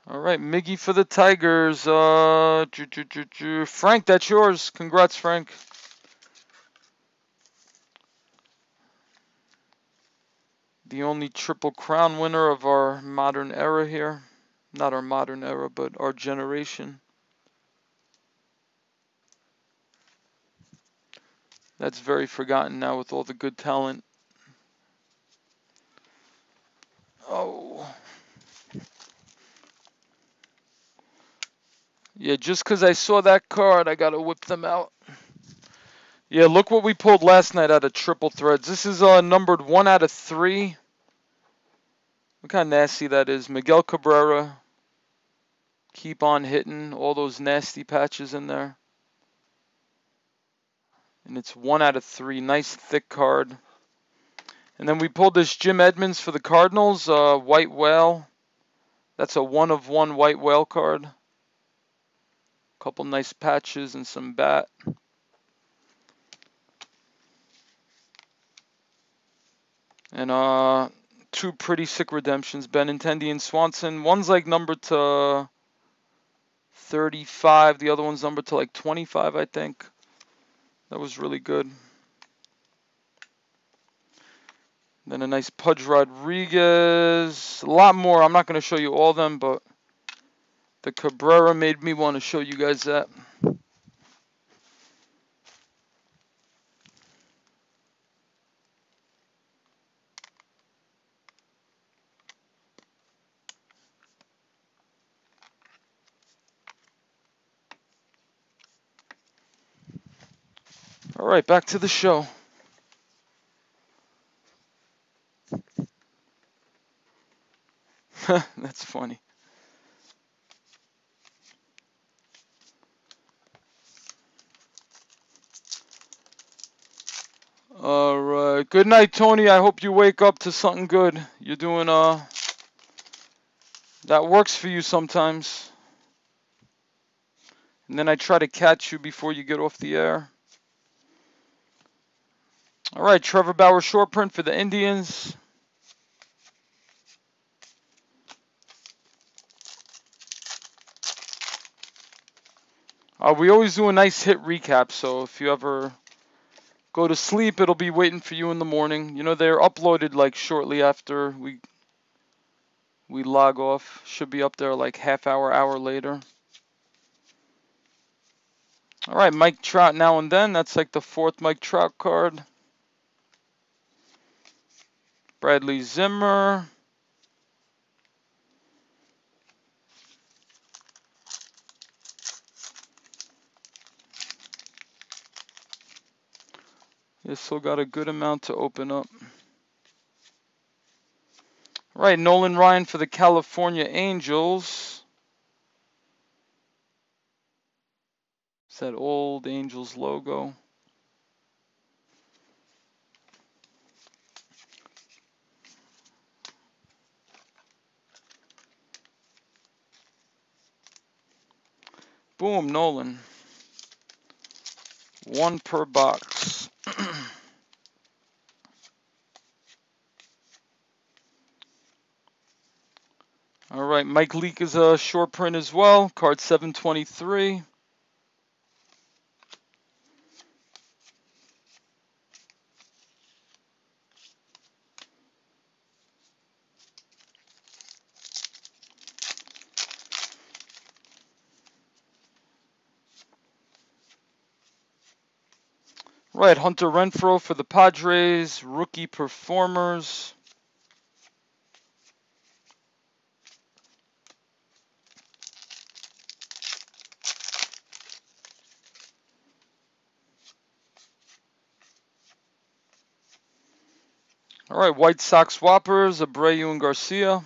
All right, Miggy for the Tigers. Frank, that's yours. Congrats, Frank. The only Triple Crown winner of our modern era here. Not our modern era, but our generation. That's very forgotten now with all the good talent. Oh. Yeah, just because I saw that card, I got to whip them out. Yeah, look what we pulled last night out of Triple Threads. This is numbered 1 out of 3. Look how nasty that is. Miguel Cabrera. Keep on hitting all those nasty patches in there. And it's 1 out of 3. Nice thick card. And then we pulled this Jim Edmonds for the Cardinals, White Whale. That's a 1 of 1 White Whale card. Couple nice patches and some bat. And 2 pretty sick redemptions, Benintendi and Swanson. One's like numbered to 35. The other one's numbered to like 25, I think. That was really good. Then a nice Pudge Rodriguez. A lot more. I'm not going to show you all of them, but the Cabrera made me want to show you guys that. All right, back to the show. That's funny. All right. Good night, Tony. I hope you wake up to something good. You're doing that works for you sometimes. And then I try to catch you before you get off the air. All right, Trevor Bauer short print for the Indians. We always do a nice hit recap, so if you ever go to sleep, it'll be waiting for you in the morning. You know, they're uploaded like shortly after we log off. Should be up there like half hour later. All right, Mike Trout now and then. That's like the 4th Mike Trout card. Bradley Zimmer. You still got a good amount to open up. All right, Nolan Ryan for the California Angels. It's that old Angels logo. Boom, Nolan. 1 per box. All right, Mike Leake is a short print as well. Card 723. Right, Hunter Renfroe for the Padres, rookie performers. All right, White Sox Whoppers, Abreu and Garcia.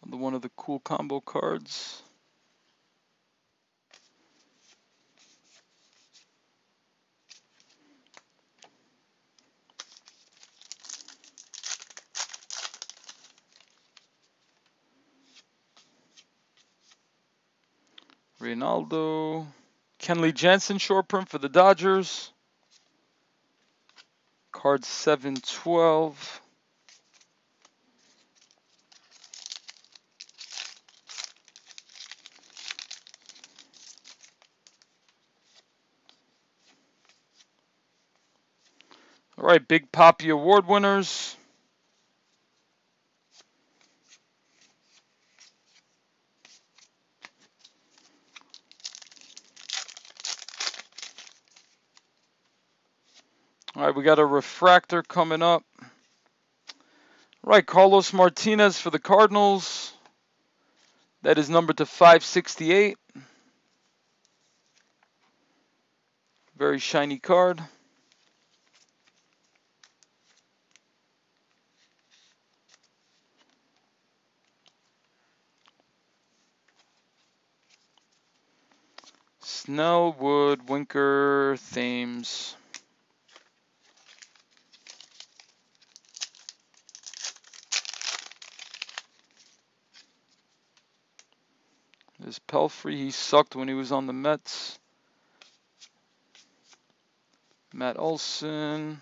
Another one of the cool combo cards. Reynaldo. Kenley Jansen short print for the Dodgers. Card 712. All right, Big Poppy Award winners. All right, we got a refractor coming up. All right, Carlos Martinez for the Cardinals. That is numbered to 568. Very shiny card. Snell, Wood, Winker, Thames. There's Pelfrey. He sucked when he was on the Mets. Matt Olson.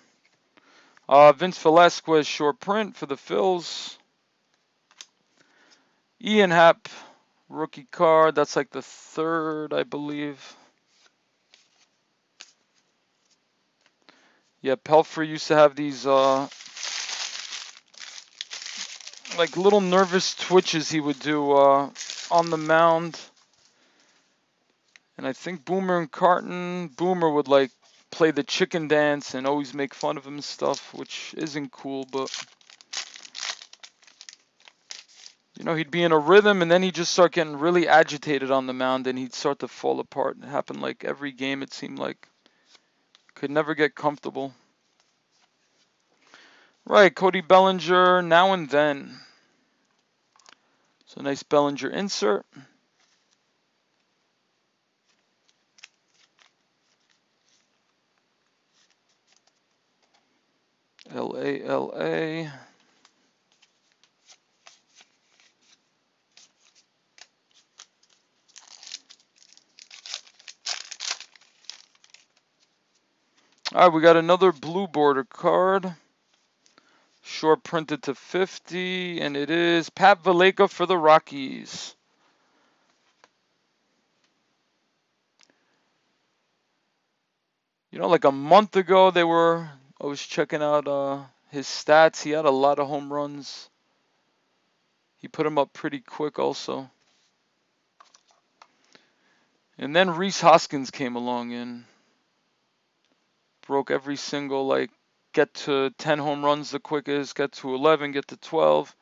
Vince Velasquez, short print for the Phils. Ian Happ, rookie card. That's like the third, I believe. Yeah, Pelfrey used to have these like little nervous twitches he would do on the mound. And I think Boomer and Carton, Boomer would like play the chicken dance and always make fun of him and stuff, which isn't cool, but you know, he'd be in a rhythm and then he'd just start getting really agitated on the mound and he'd start to fall apart. It happened like every game, it seemed like. Could never get comfortable. Right, Cody Bellinger, now and then. So nice Bellinger insert. LA. All right, we got another blue border card. Short printed to 50, and it is Pat Valaika for the Rockies. You know, like a month ago, I was checking out his stats. He had a lot of home runs. He put them up pretty quick also. And then Rhys Hoskins came along and broke every single, like, get to 10 home runs the quickest, get to 11, get to 12.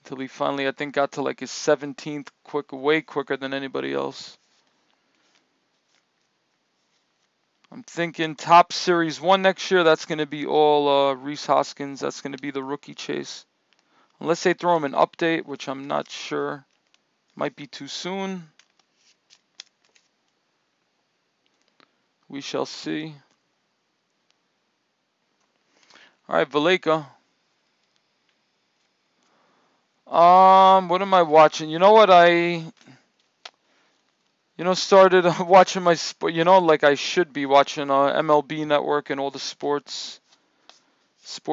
Until he finally, I think, got to like his 17th way quicker than anybody else. I'm thinking top Series 1 next year, that's going to be all Rhys Hoskins. That's going to be the rookie chase. Unless they throw him an update, which I'm not sure. Might be too soon. We shall see. All right, Valaika. What am I watching? You know what? Started watching my sport. Like I should be watching MLB Network and all the sports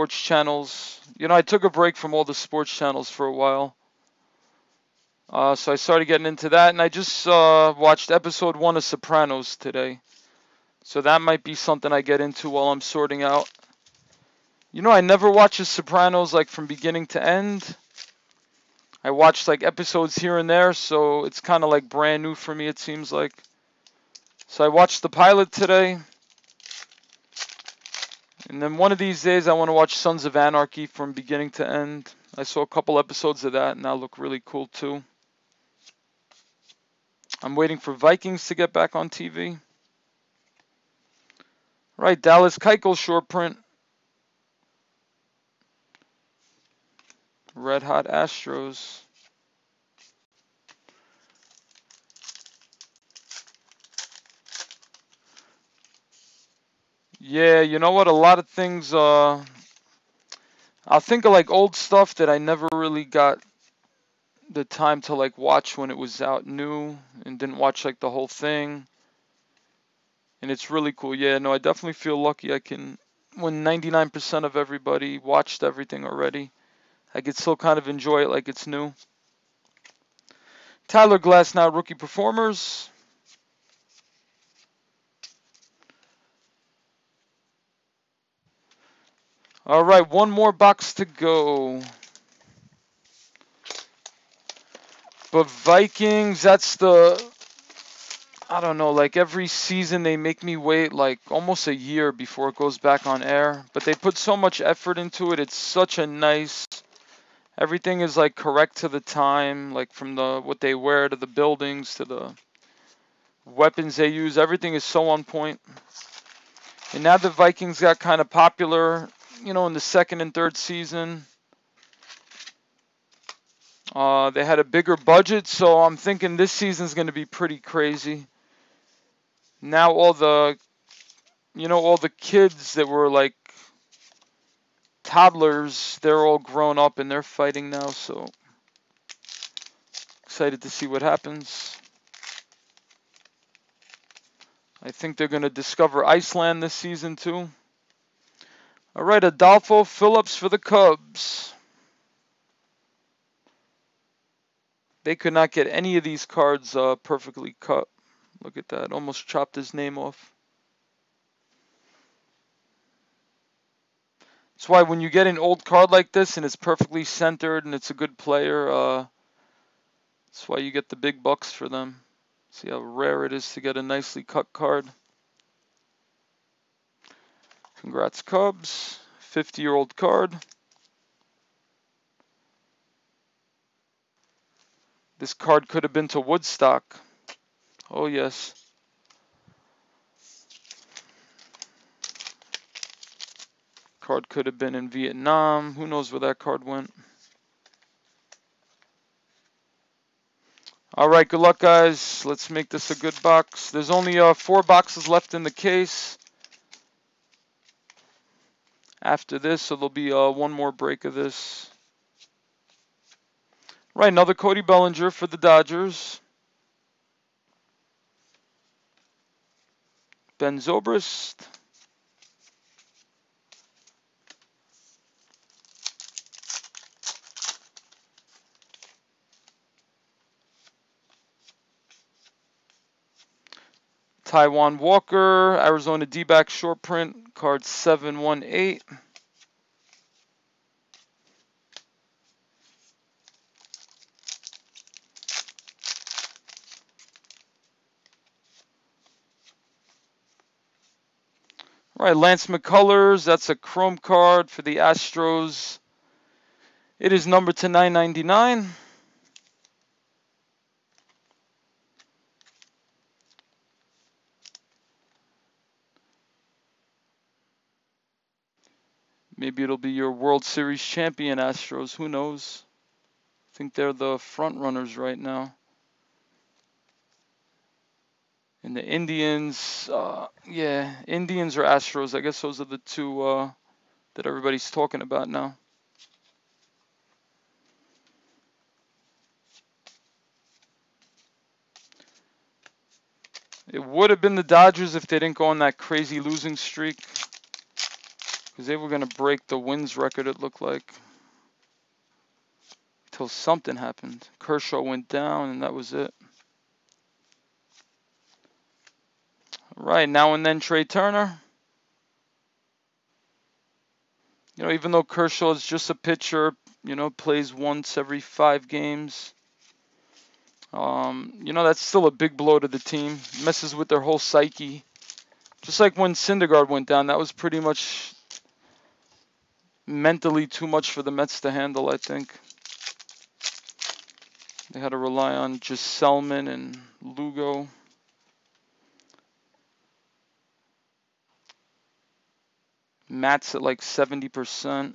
channels. I took a break from all the sports channels for a while. So I started getting into that, and I just watched episode 1 of Sopranos today. So that might be something I get into while I'm sorting out. I never watched The Sopranos like from beginning to end. I watched like episodes here and there, so it's kind of like brand new for me, it seems like. So I watched the pilot today. And then one of these days I want to watch Sons of Anarchy from beginning to end. I saw a couple episodes of that and that looked really cool too. I'm waiting for Vikings to get back on TV. Right, Dallas Keuchel short print. Red Hot Astros. Yeah, you know what? A lot of things, I'll think of like old stuff that I never really got the time to like watch when it was out new and didn't watch like the whole thing. And it's really cool. Yeah, no, I definitely feel lucky when 99% of everybody watched everything already, I could still kind of enjoy it like it's new. Tyler Glasnow, rookie performers. All right, one more box to go. But Vikings, I don't know, like every season they make me wait like almost a year before it goes back on air. But they put so much effort into it. It's such a nice, everything is like correct to the time, like from what they wear to the buildings to the weapons they use. Everything is so on point. And now the Vikings got kind of popular, in the second and third season. They had a bigger budget, so I'm thinking this season's going to be pretty crazy. Now all the, all the kids that were like toddlers, they're all grown up and they're fighting now, so excited to see what happens. I think they're going to discover Iceland this season too. All right, Adolfo Phillips for the Cubs. They could not get any of these cards perfectly cut. Look at that, almost chopped his name off. That's why when you get an old card like this and it's perfectly centered and it's a good player, that's why you get the big bucks for them. See how rare it is to get a nicely cut card. Congrats, Cubs. 50-year-old card. This card could have been to Woodstock. Oh, yes. Card could have been in Vietnam. Who knows where that card went? All right, good luck, guys. Let's make this a good box. There's only 4 boxes left in the case. After this, so there'll be one more break of this. Right, another Cody Bellinger for the Dodgers. Ben Zobrist. Taijuan Walker, Arizona D-back short print, card 718. All right, Lance McCullers, that's a chrome card for the Astros. It is numbered to 999. Maybe it'll be your World Series champion Astros. Who knows? I think they're the front runners right now. And the Indians, yeah, Indians or Astros. I guess those are the two that everybody's talking about now. It would have been the Dodgers if they didn't go on that crazy losing streak. Because they were going to break the wins record, it looked like. Until something happened. Kershaw went down, and that was it. All right, now and then Trey Turner. Even though Kershaw is just a pitcher, plays once every 5 games. That's still a big blow to the team. Messes with their whole psyche. Just like when Syndergaard went down, that was pretty much mentally too much for the Mets to handle, I think. They had to rely on just Selman and Lugo. Matt's at like 70%.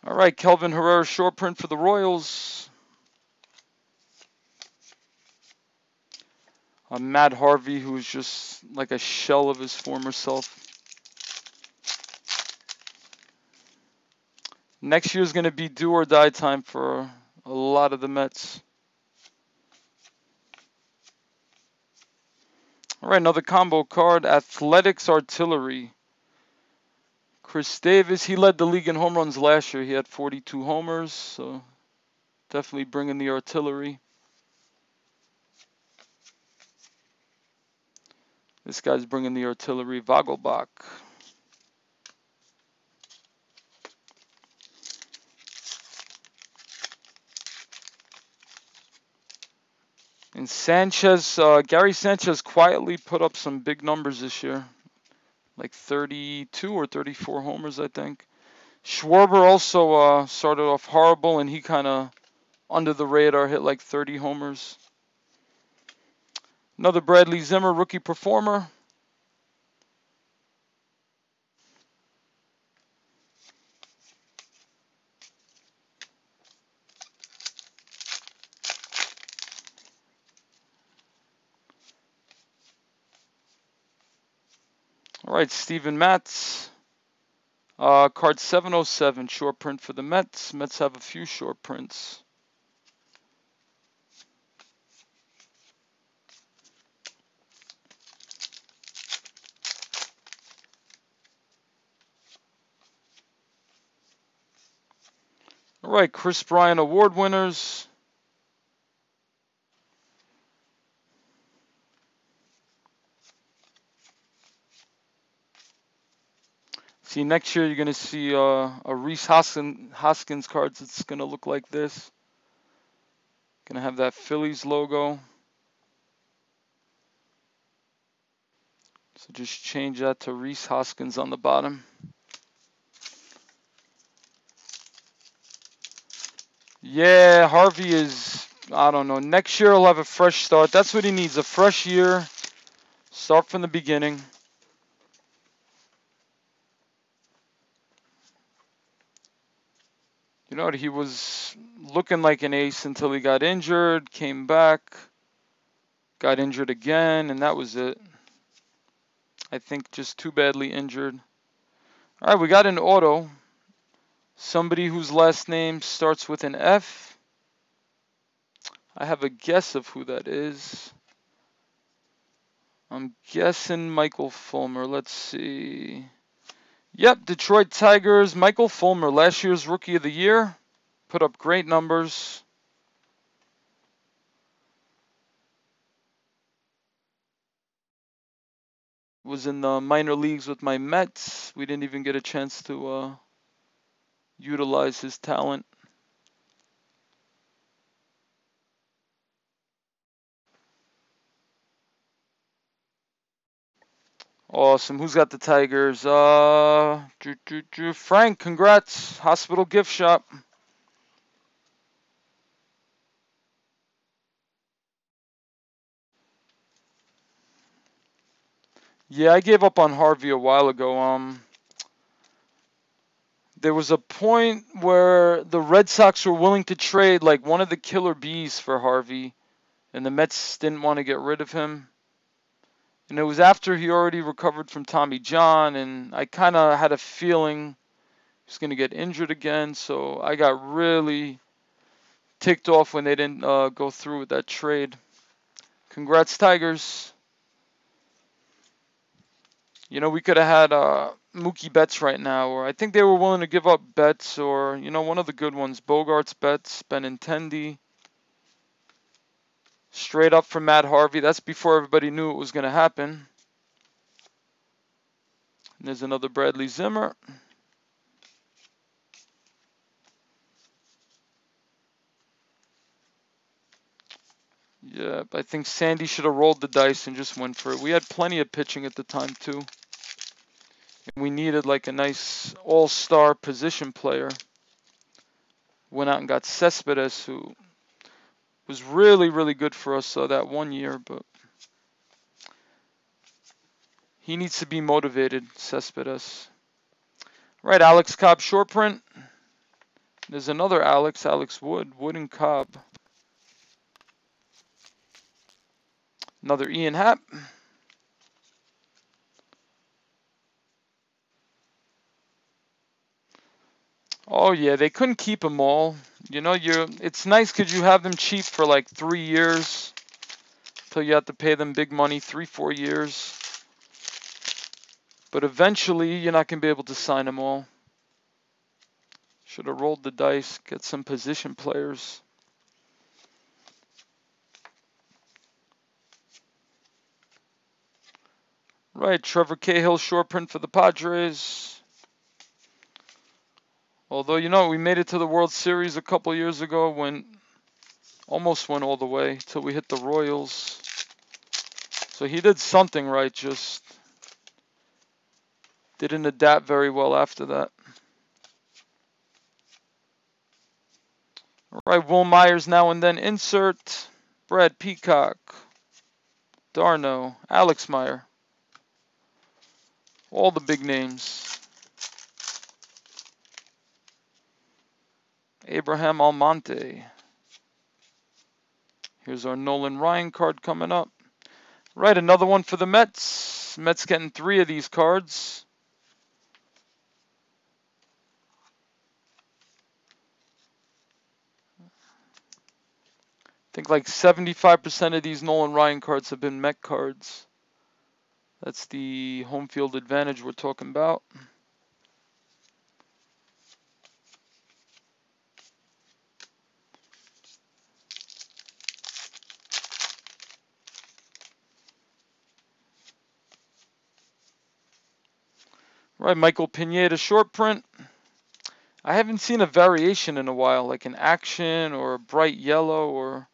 All right, Kelvin Herrera short print for the Royals. Matt Harvey, who's just like a shell of his former self. Next year is going to be do or die time for a lot of the Mets. All right, another combo card. Athletics Artillery. Chris Davis, he led the league in home runs last year. He had 42 homers, so definitely bringing the artillery. This guy's bringing the artillery. Vogelbach. And Sanchez, Gary Sanchez quietly put up some big numbers this year. Like 32 or 34 homers, I think. Schwarber also started off horrible, and he kind of under the radar hit like 30 homers. Another Bradley Zimmer rookie performer. All right, Steven Matz. Card 707, short print for the Mets. Mets have a few short prints. All right, Chris Bryant award winners. See, next year you're going to see a Rhys Hoskins cards. It's going to look like this. Going to have that Phillies logo. So just change that to Rhys Hoskins on the bottom. Yeah, Harvey is, I don't know. Next year he'll have a fresh start. That's what he needs, a fresh year. Start from the beginning. You know, he was looking like an ace until he got injured, came back, got injured again, and that was it. I think just too badly injured. All right, we got an auto. Somebody whose last name starts with an F. I have a guess of who that is. I'm guessing Michael Fulmer. Let's see. Yep, Detroit Tigers, Michael Fulmer, last year's Rookie of the Year. Put up great numbers. Was in the minor leagues with my Mets. We didn't even get a chance to utilize his talent. Awesome. Who's got the Tigers? Frank, congrats. Hospital gift shop. Yeah, I gave up on Harvey a while ago. There was a point where the Red Sox were willing to trade like one of the killer bees for Harvey, and the Mets didn't want to get rid of him. And it was after he already recovered from Tommy John, and I kind of had a feeling he was going to get injured again, so I got really ticked off when they didn't go through with that trade. Congrats, Tigers. You know, we could have had Mookie Betts right now, or I think they were willing to give up Betts, or, you know, one of the good ones, Bogarts, Betts, Benintendi. Straight up from Matt Harvey. That's before everybody knew it was going to happen. And there's another Bradley Zimmer. Yeah, I think Sandy should have rolled the dice and just went for it. We had plenty of pitching at the time, too. And we needed like a nice all-star position player. Went out and got Cespedes, who was really, really good for us that one year, but he needs to be motivated, Cespedes. Right, Alex Cobb short print. There's another Alex Wood and Cobb. Another Ian Happ. Oh yeah, they couldn't keep them all. You know, it's nice because you have them cheap for like 3 years till you have to pay them big money, 3-4 years. But eventually, you're not going to be able to sign them all. Should have rolled the dice, get some position players. Right, Trevor Cahill short print for the Padres. Although, you know, we made it to the World Series a couple years ago, almost went all the way till we hit the Royals. So he did something right, just didn't adapt very well after that. All right, Will Myers now and then insert. Brad Peacock, Darno, Alex Meyer. All the big names. Abraham Almonte. Here's our Nolan Ryan card coming up. Right, another one for the Mets. Mets. Mets getting 3 of these cards. I think like 75% of these Nolan Ryan cards have been Met cards. That's the home field advantage we're talking about. Right, Michael Pineda short print. I haven't seen a variation in a while, like an action or a bright yellow or...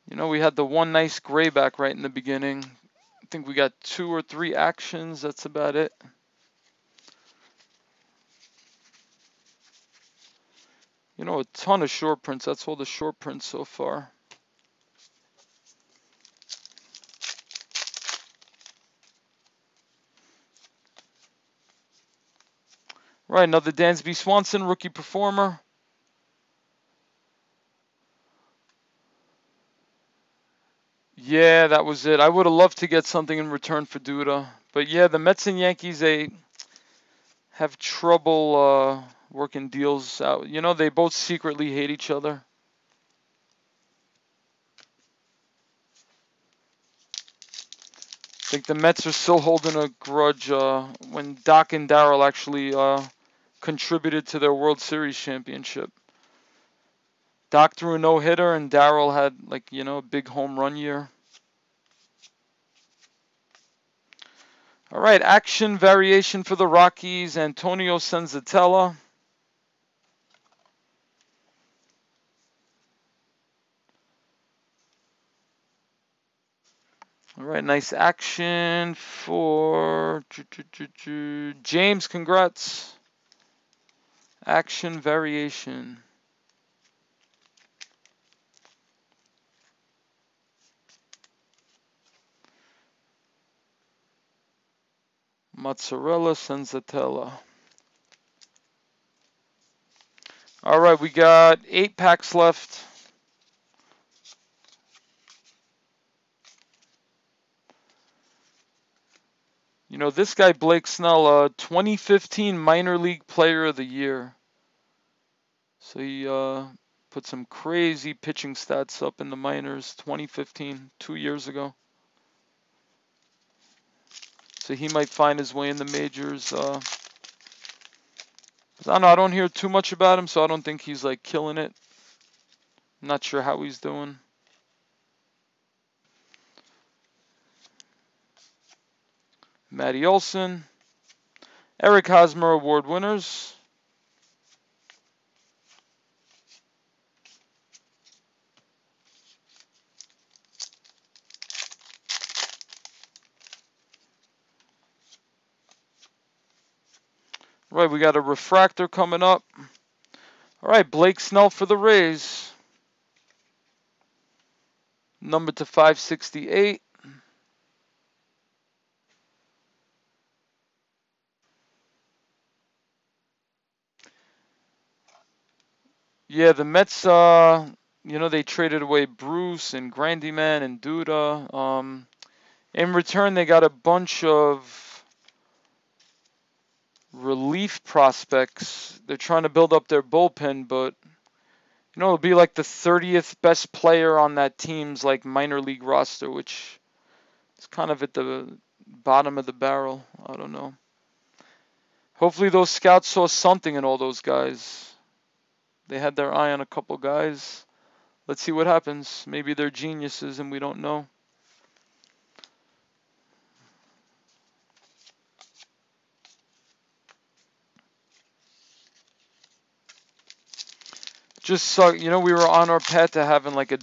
You know, we had the one nice gray back right in the beginning. I think we got 2 or 3 actions. That's about it. You know, a ton of short prints. That's all the short prints so far. Right, another Dansby Swanson, rookie performer. Yeah, that was it. I would have loved to get something in return for Duda. But yeah, the Mets and Yankees, they have trouble working deals out. You know, they both secretly hate each other. I think the Mets are still holding a grudge when Doc and Darryl actually contributed to their World Series championship. Doc threw a no-hitter and Darryl had, like, you know, a big home run year. All right, action variation for the Rockies, Antonio Senzatella. All right, nice action for James, congrats. Action variation. Mozzarella Senzatella. All right, we got 8 packs left. You know, this guy, Blake Snell, 2015 Minor League Player of the Year. So he put some crazy pitching stats up in the minors, 2015, 2 years ago. So he might find his way in the majors. I don't know, I don't hear too much about him, so I don't think he's like killing it. I'm not sure how he's doing. Matty Olson. Eric Hosmer Award winners. Right, we got a refractor coming up. All right, Blake Snell for the Rays. Number to 568. Yeah, the Mets, you know, they traded away Bruce and Grandyman and Duda. In return, they got a bunch of relief prospects. They're trying to build up their bullpen, but you know, it'll be like the 30th best player on that team's like minor league roster, which is kind of at the bottom of the barrel. I don't know. Hopefully those scouts saw something in all those guys. They had their eye on a couple guys. Let's see what happens. Maybe they're geniuses and we don't know. Just so, you know, we were on our path to having like a,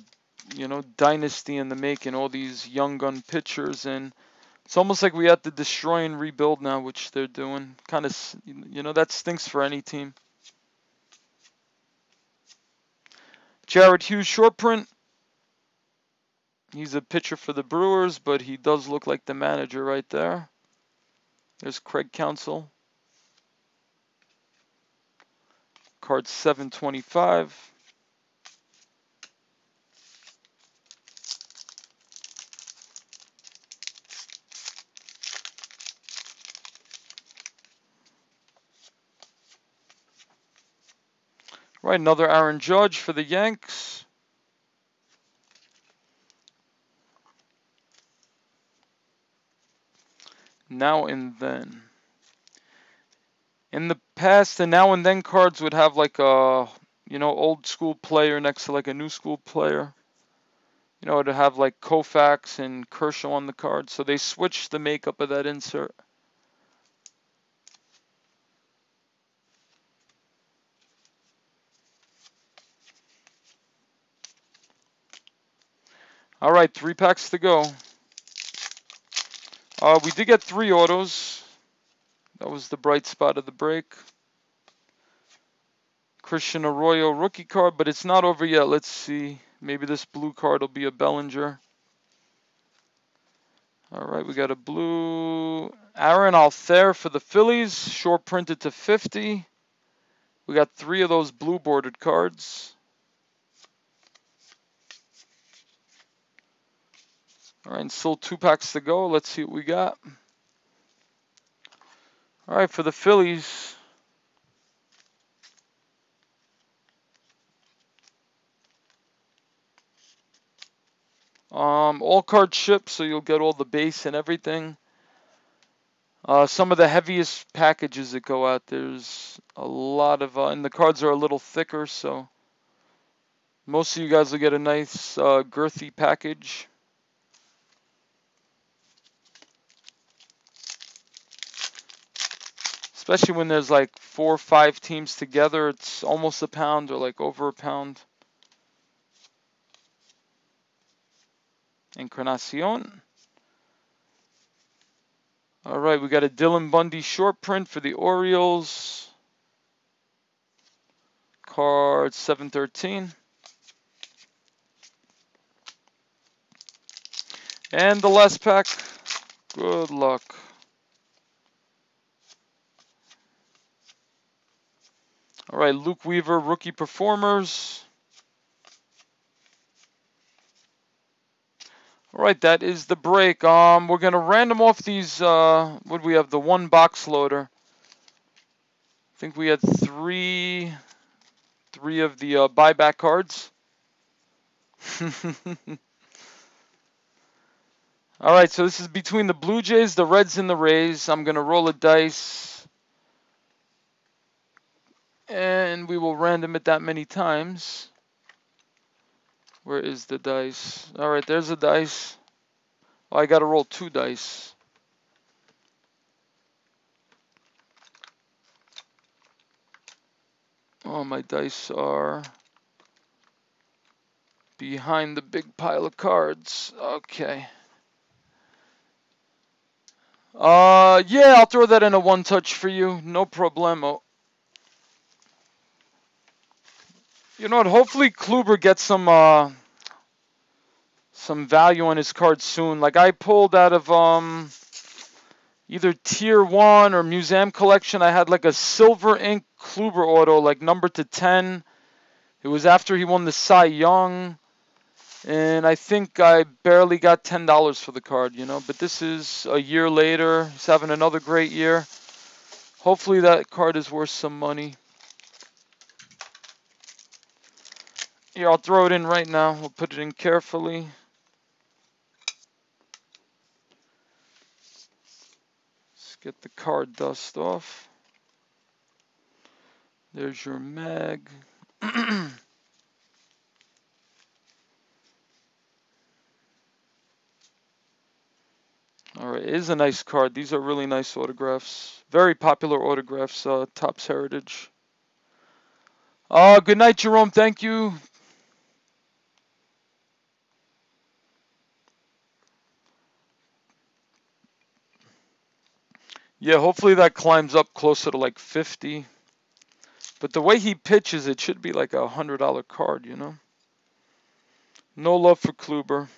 you know, dynasty in the making, all these young gun pitchers, and it's almost like we have to destroy and rebuild now, which they're doing. Kind of, you know, that stinks for any team. Jared Hughes short print. He's a pitcher for the Brewers, but he does look like the manager right there. There's Craig Counsell. Card 725. Right, another Aaron Judge for the Yanks. Now and then. In the past, the now and then cards would have like a, old school player next to like a new school player. To have like Koufax and Kershaw on the card. So they switched the makeup of that insert. All right, 3 packs to go. We did get 3 autos. That was the bright spot of the break. Christian Arroyo rookie card, but it's not over yet. Let's see. Maybe this blue card will be a Bellinger. All right, we got a blue Aaron Altherr for the Phillies, short printed to 50. We got 3 of those blue bordered cards. All right, and still 2 packs to go. Let's see what we got. All right, for the Phillies. All card shipped, so you'll get all the base and everything. Some of the heaviest packages that go out, there's a lot of, and the cards are a little thicker, so most of you guys will get a nice girthy package. Especially when there's like 4 or 5 teams together, it's almost a pound or like over a pound. Encarnacion. All right, we got a Dylan Bundy short print for the Orioles. Card 713. And the last pack. Good luck. All right, Luke Weaver, rookie performers. All right, that is the break. We're gonna random off these. What do we have? The 1 box loader. I think we had three of the buyback cards. All right, so this is between the Blue Jays, the Reds, and the Rays. I'm gonna roll a dice, and we will random it that many times. Where is the dice? All right, there's a dice. Oh, I got to roll 2 dice. Oh, my dice are behind the big pile of cards. Okay. Yeah, I'll throw that in a 1 touch for you. No problemo. You know what? Hopefully Kluber gets some value on his cards soon. Like I pulled out of either Tier 1 or Museum Collection. I had like a silver ink Kluber auto, like number to 10. It was after he won the Cy Young. And I think I barely got $10 for the card, But this is a year later. He's having another great year. Hopefully that card is worth some money. Here, I'll throw it in right now. We'll put it in carefully. Let's get the card dust off. There's your mag. All right, it is a nice card. These are really nice autographs. Very popular autographs, Topps Heritage. Good night, Jerome. Thank you. Yeah, hopefully that climbs up closer to like 50. But the way he pitches, it should be like a $100 card, No love for Kluber.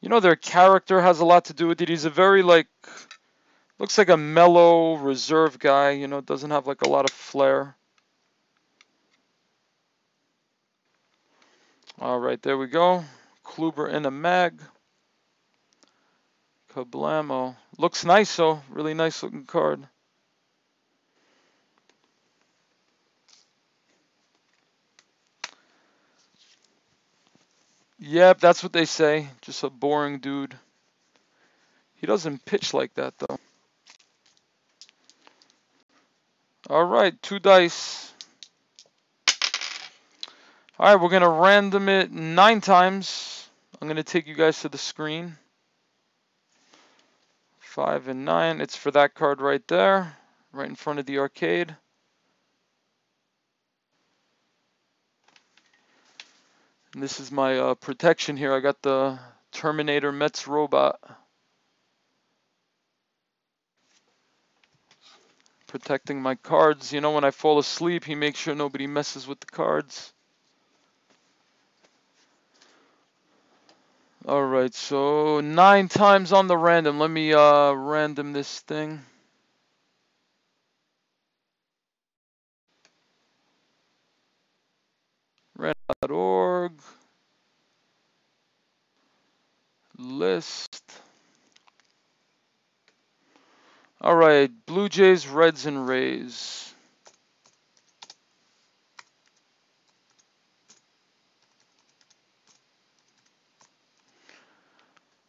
Their character has a lot to do with it. He's a very, looks like a mellow, reserved guy, doesn't have like a lot of flair. All right, there we go. Kluber in a mag. Kablamo. Looks nice, though. Really nice looking card. Yep, that's what they say. Just a boring dude. He doesn't pitch like that, though. All right, 2 dice. All right, we're going to random it 9 times. I'm going to take you guys to the screen. 5 and 9. It's for that card right there, right in front of the arcade. And this is my protection here. I got the Terminator Mets robot protecting my cards. You know, when I fall asleep, he makes sure nobody messes with the cards. All right, so 9 times on the random. Let me random this thing. Random.org. List. All right, Blue Jays, Reds, and Rays.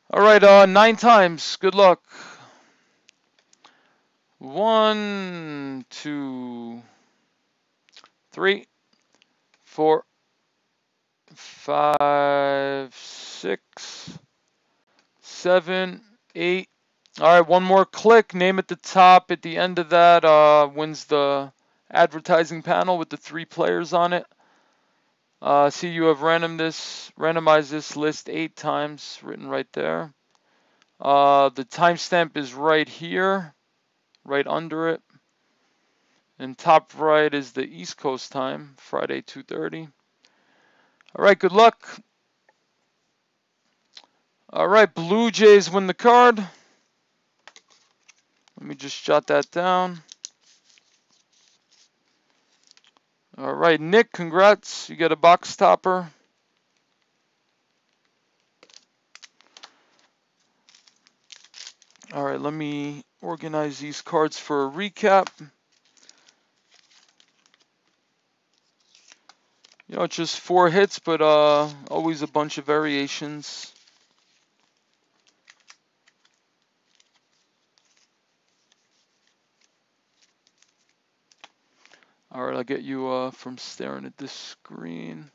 All right, 9 times. Good luck. 1, 2, 3, 4, 5, 6, 7, 8. All right, one more click. Name at the top. At the end of that wins the advertising panel with the 3 players on it. See, you have randomized this list 8 times, written right there. The timestamp is right here, right under it. And top right is the East Coast time, Friday 2:30. All right, good luck. All right, Blue Jays win the card. Let me just jot that down. All right, Nick, congrats. You get a box topper. All right, let me organize these cards for a recap. You know, it's just 4 hits, but always a bunch of variations. All right, I'll get you from staring at this screen.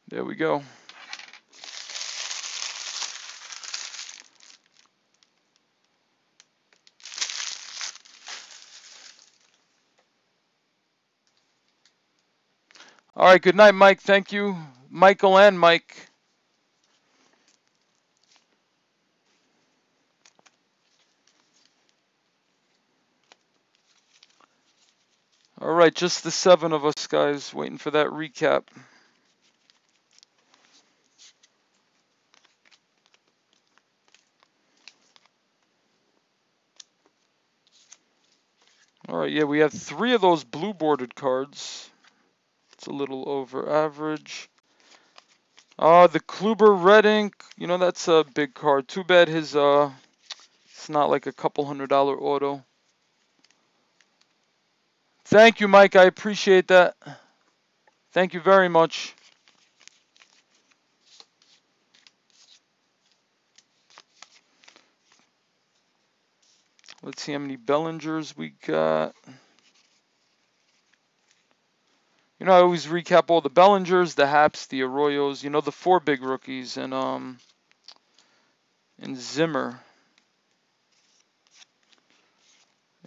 There we go. All right, good night, Mike. Thank you, Michael and Mike. All right, just the 7 of us, guys, waiting for that recap. All right, yeah, we have 3 of those blue bordered cards. It's a little over average. The Kluber red ink, you know, that's a big card. Too bad his it's not like a couple $100 auto. Thank you, Mike. I appreciate that. Thank you very much. Let's see how many Bellingers we got. You know, I always recap all the Bellingers, the Haps, the Arroyos, you know, the 4 big rookies, and Zimmer.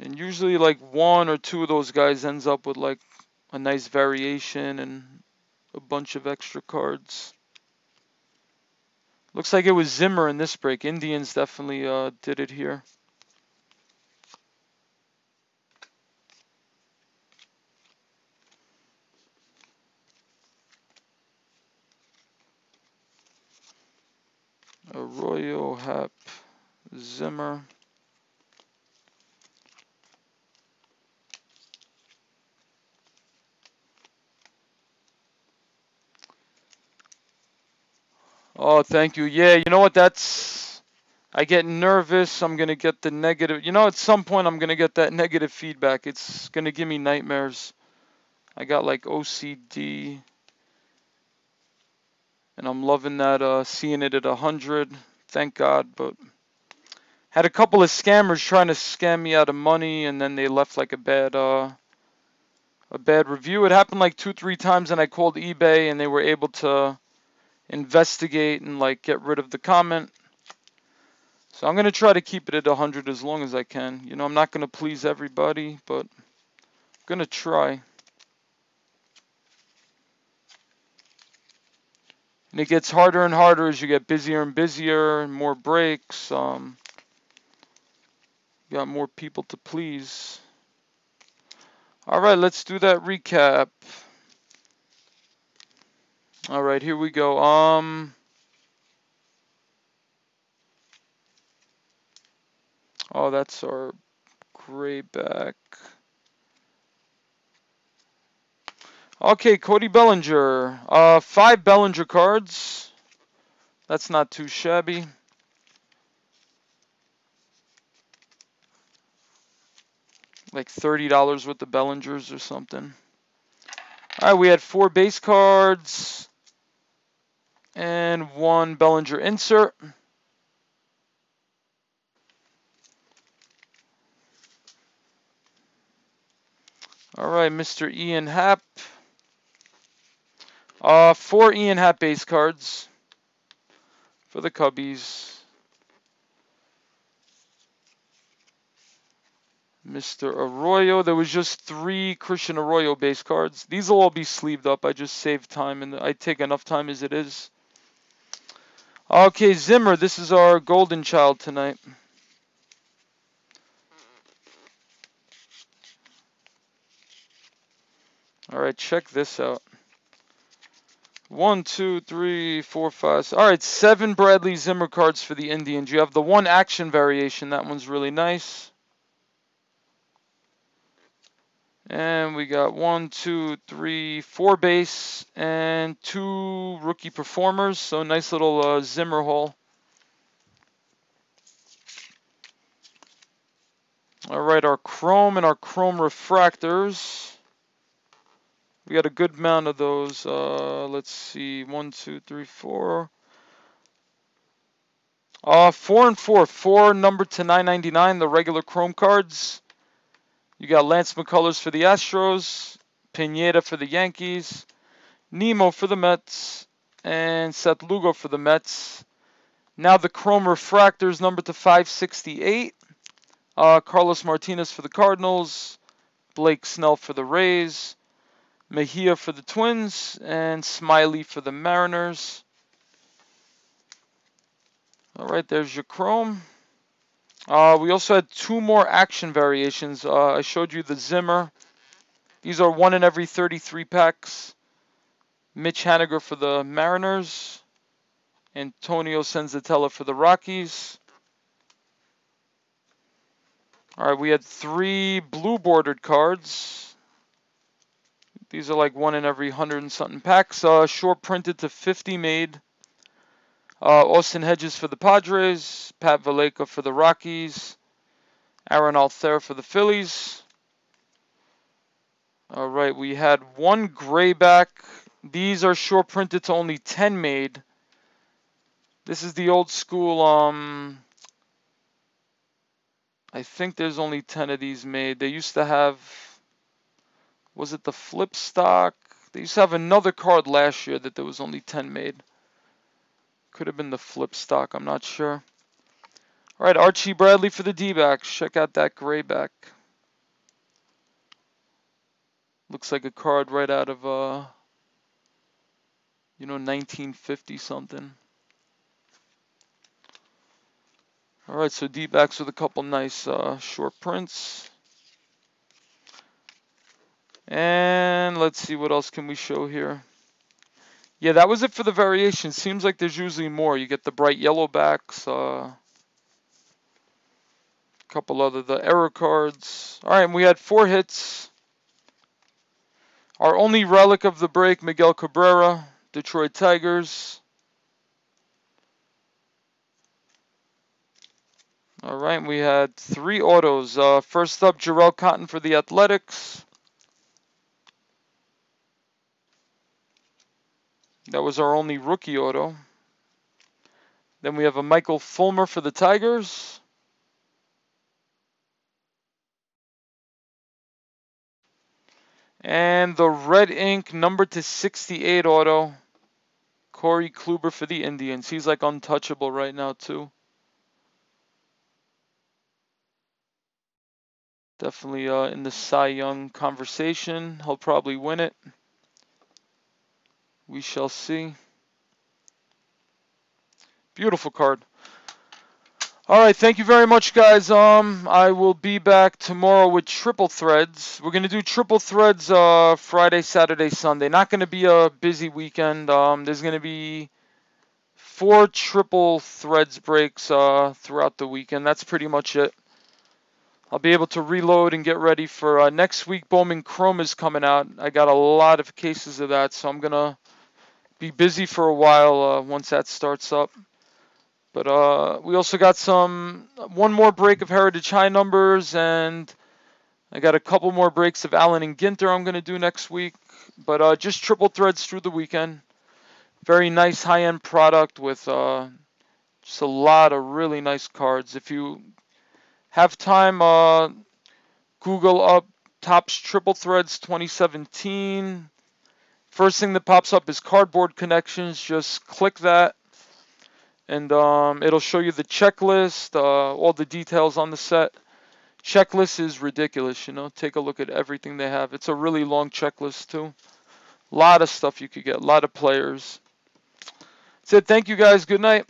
And usually like 1 or 2 of those guys ends up with like a nice variation and a bunch of extra cards. Looks like it was Zimmer in this break. Indians definitely did it here. Arroyo, Hap, Zimmer. Oh, thank you. Yeah, you know what? I get nervous. I'm going to get the negative. You know, at some point I'm going to get that negative feedback. It's going to give me nightmares. I got like OCD, and I'm loving that, seeing it at 100. Thank God, but had a couple of scammers trying to scam me out of money, and then they left like a bad review. It happened like 2-3 times, and I called eBay, and they were able to investigate and like get rid of the comment. So I'm gonna try to keep it at 100 as long as I can. You know, I'm not gonna please everybody, but I'm gonna try. And it gets harder and harder as you get busier and busier, and more breaks. You got more people to please. All right, let's do that recap. All right, here we go. Oh, that's our grayback. Okay, Cody Bellinger. 5 Bellinger cards. That's not too shabby. Like $30 worth of Bellingers or something. All right, we had 4 base cards and 1 Bellinger insert. All right, Mr. Ian Happ. 4 Ian Happ base cards for the Cubbies. Mr. Arroyo. There was just 3 Christian Arroyo base cards. These will all be sleeved up. I just saved time, and I take enough time as it is. Okay, Zimmer. This is our golden child tonight. All right, check this out. 1, 2, 3, 4, 5. All right, 7 Bradley Zimmer cards for the Indians. You have the 1 action variation. That one's really nice. And we got 1, 2, 3, 4 base and 2 rookie performers. So nice little Zimmer haul. All right, our chrome and our chrome refractors. We got a good amount of those. Let's see, 1, 2, 3, 4. 4 and 4. 4 numbered to 999. The regular chrome cards. You got Lance McCullers for the Astros, Pineda for the Yankees, Nemo for the Mets, and Seth Lugo for the Mets. Now the chrome refractors numbered to 568. Carlos Martinez for the Cardinals, Blake Snell for the Rays, Mejia for the Twins, and Smiley for the Mariners. All right, there's your chrome. We also had 2 more action variations. I showed you the Zimmer. These are 1 in every 33 packs. Mitch Haniger for the Mariners. Antonio Senzatella for the Rockies. All right, we had 3 blue bordered cards. These are like 1 in every 100 and something packs. Short printed to 50 made. Austin Hedges for the Padres, Pat Vallejo for the Rockies, Aaron Altherr for the Phillies. All right, we had 1 grayback. These are short printed to only 10 made. This is the old school, I think there's only 10 of these made. They used to have, was it the flip stock? They used to have another card last year that there was only 10 made. Could have been the flip stock, I'm not sure. All right, Archie Bradley for the D-backs. Check out that grayback. Looks like a card right out of, 1950 something. All right, so D-backs with a couple nice short prints. And let's see, what else can we show here? Yeah, that was it for the variation. Seems like there's usually more. You get the bright yellow backs, couple other, the error cards. All right, and we had 4 hits. Our only relic of the break, Miguel Cabrera, Detroit Tigers. All right, we had 3 autos. First up, Jarrell Cotton for the Athletics. That was our only rookie auto. Then we have a Michael Fulmer for the Tigers. And the red ink number /68 auto, Corey Kluber for the Indians. He's like untouchable right now too. Definitely in the Cy Young conversation. He'll probably win it. We shall see. Beautiful card. All right, thank you very much, guys. I will be back tomorrow with triple threads. We're gonna do triple threads Friday, Saturday, Sunday. Not gonna be a busy weekend. There's gonna be 4 triple threads breaks throughout the weekend. That's pretty much it. I'll be able to reload and get ready for next week. Bowman Chrome is coming out. I got a lot of cases of that, so I'm gonna be busy for a while once that starts up. But we also got one more break of Heritage High numbers, and I got a couple more breaks of Allen and Ginter I'm going to do next week. But just triple threads through the weekend. Very nice high-end product with just a lot of really nice cards. If you have time, Google up Topps Triple Threads 2017. First thing that pops up is Cardboard Connections. Just click that. And it'll show you the checklist, all the details on the set. Checklist is ridiculous, you know. Take a look at everything they have. It's a really long checklist, too. A lot of stuff you could get, a lot of players. That's it. Thank you, guys. Good night.